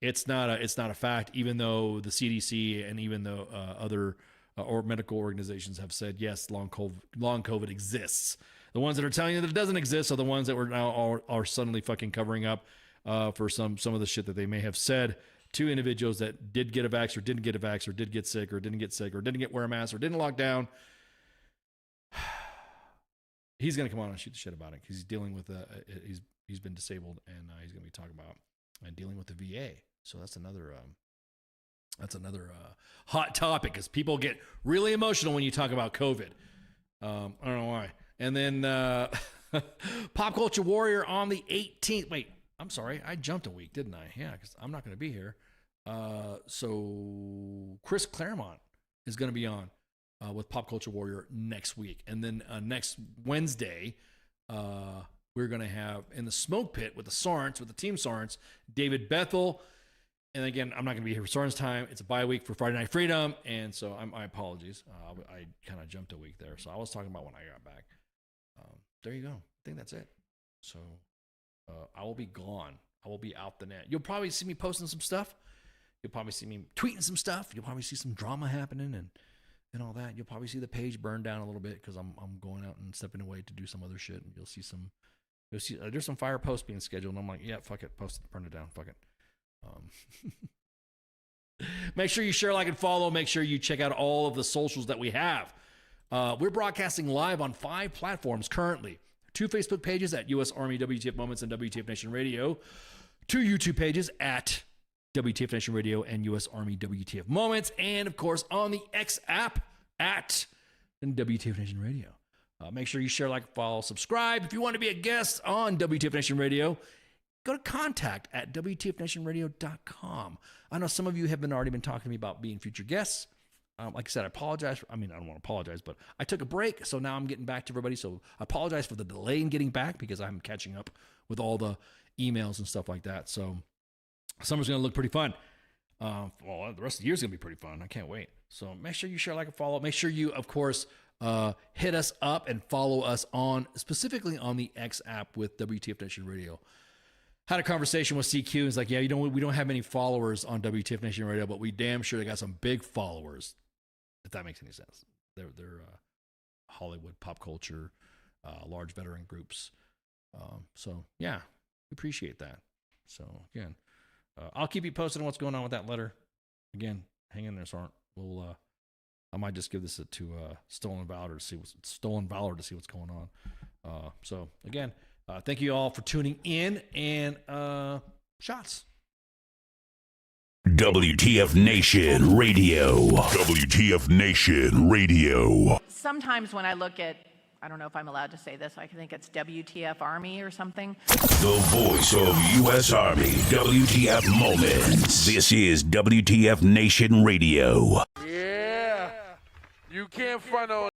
it's not a fact, even though the CDC and even though other or medical organizations have said, yes, long COVID exists. The ones that are telling you that it doesn't exist are the ones that were now are suddenly fucking covering up for some of the shit that they may have said to individuals that did get a vax or didn't get a vax or did get sick or didn't get sick or didn't wear a mask or didn't lock down. He's going to come on and shoot the shit about it. He's dealing with he's been disabled and he's going to be talking about and dealing with the VA. So that's another hot topic because people get really emotional when you talk about COVID. I don't know why. And then Pop Culture Warrior on the 18th. Wait. I'm sorry, I jumped a week, didn't I? Yeah, because I'm not going to be here. So Chris Claremont is going to be on with Pop Culture Warrior next week. And then next Wednesday, we're going to have in the Smoke Pit with the Sarns, with the Team Sarns, David Bethel. And again, I'm not going to be here for Sarns Time. It's a bye week for Friday Night Freedom. And so my apologies. I kind of jumped a week there. So I was talking about when I got back. There you go. I think that's it. So... I will be gone. I will be out the net. You'll probably see me posting some stuff. You'll probably see me tweeting some stuff. You'll probably see some drama happening and all that. You'll probably see the page burn down a little bit because I'm going out and stepping away to do some other shit. And you'll see there's some fire posts being scheduled. And I'm like, yeah, fuck it, post it, burn it down, fuck it. Make sure you share, like, and follow. Make sure you check out all of the socials that we have. We're broadcasting live on 5 platforms currently. 2 Facebook pages at U.S. Army WTF Moments and WTF Nation Radio. 2 YouTube pages at WTF Nation Radio and U.S. Army WTF Moments. And, of course, on the X app at WTF Nation Radio. Make sure you share, like, follow, subscribe. If you want to be a guest on WTF Nation Radio, go to contact at WTFNationRadio.com. I know some of you have already been talking to me about being future guests. Like I said, I apologize. I don't want to apologize, but I took a break, so now I'm getting back to everybody. So I apologize for the delay in getting back because I'm catching up with all the emails and stuff like that. So summer's going to look pretty fun. The rest of the year's going to be pretty fun. I can't wait. So make sure you share, like, and follow. Make sure you, of course, hit us up and follow us on, specifically on the X app with WTF Nation Radio. Had a conversation with CQ. It's like, yeah, we don't have many followers on WTF Nation Radio, but we damn sure they got some big followers, if that makes any sense. They're Hollywood, pop culture, large veteran groups. So yeah, we appreciate that. So again, I'll keep you posted on what's going on with that letter. Again, hang in there, Sarn. We'll I might just give this to Stolen Valor to see what's going on. So again, thank you all for tuning in, and shots. WTF Nation Radio. WTF Nation Radio. Sometimes when I look at, I don't know if I'm allowed to say this, I think it's WTF Army or something. The voice of U.S. Army, WTF Moments. This is WTF Nation Radio. Yeah, you can't front on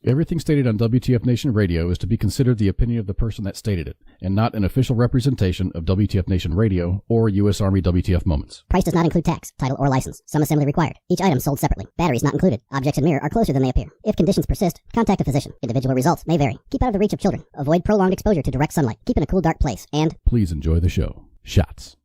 Everything stated on WTF Nation Radio is to be considered the opinion of the person that stated it, and not an official representation of WTF Nation Radio or U.S. Army WTF Moments. Price does not include tax, title, or license. Some assembly required. Each item sold separately. Batteries not included. Objects in mirror are closer than they appear. If conditions persist, contact a physician. Individual results may vary. Keep out of the reach of children. Avoid prolonged exposure to direct sunlight. Keep in a cool, dark place. And please enjoy the show. Shots.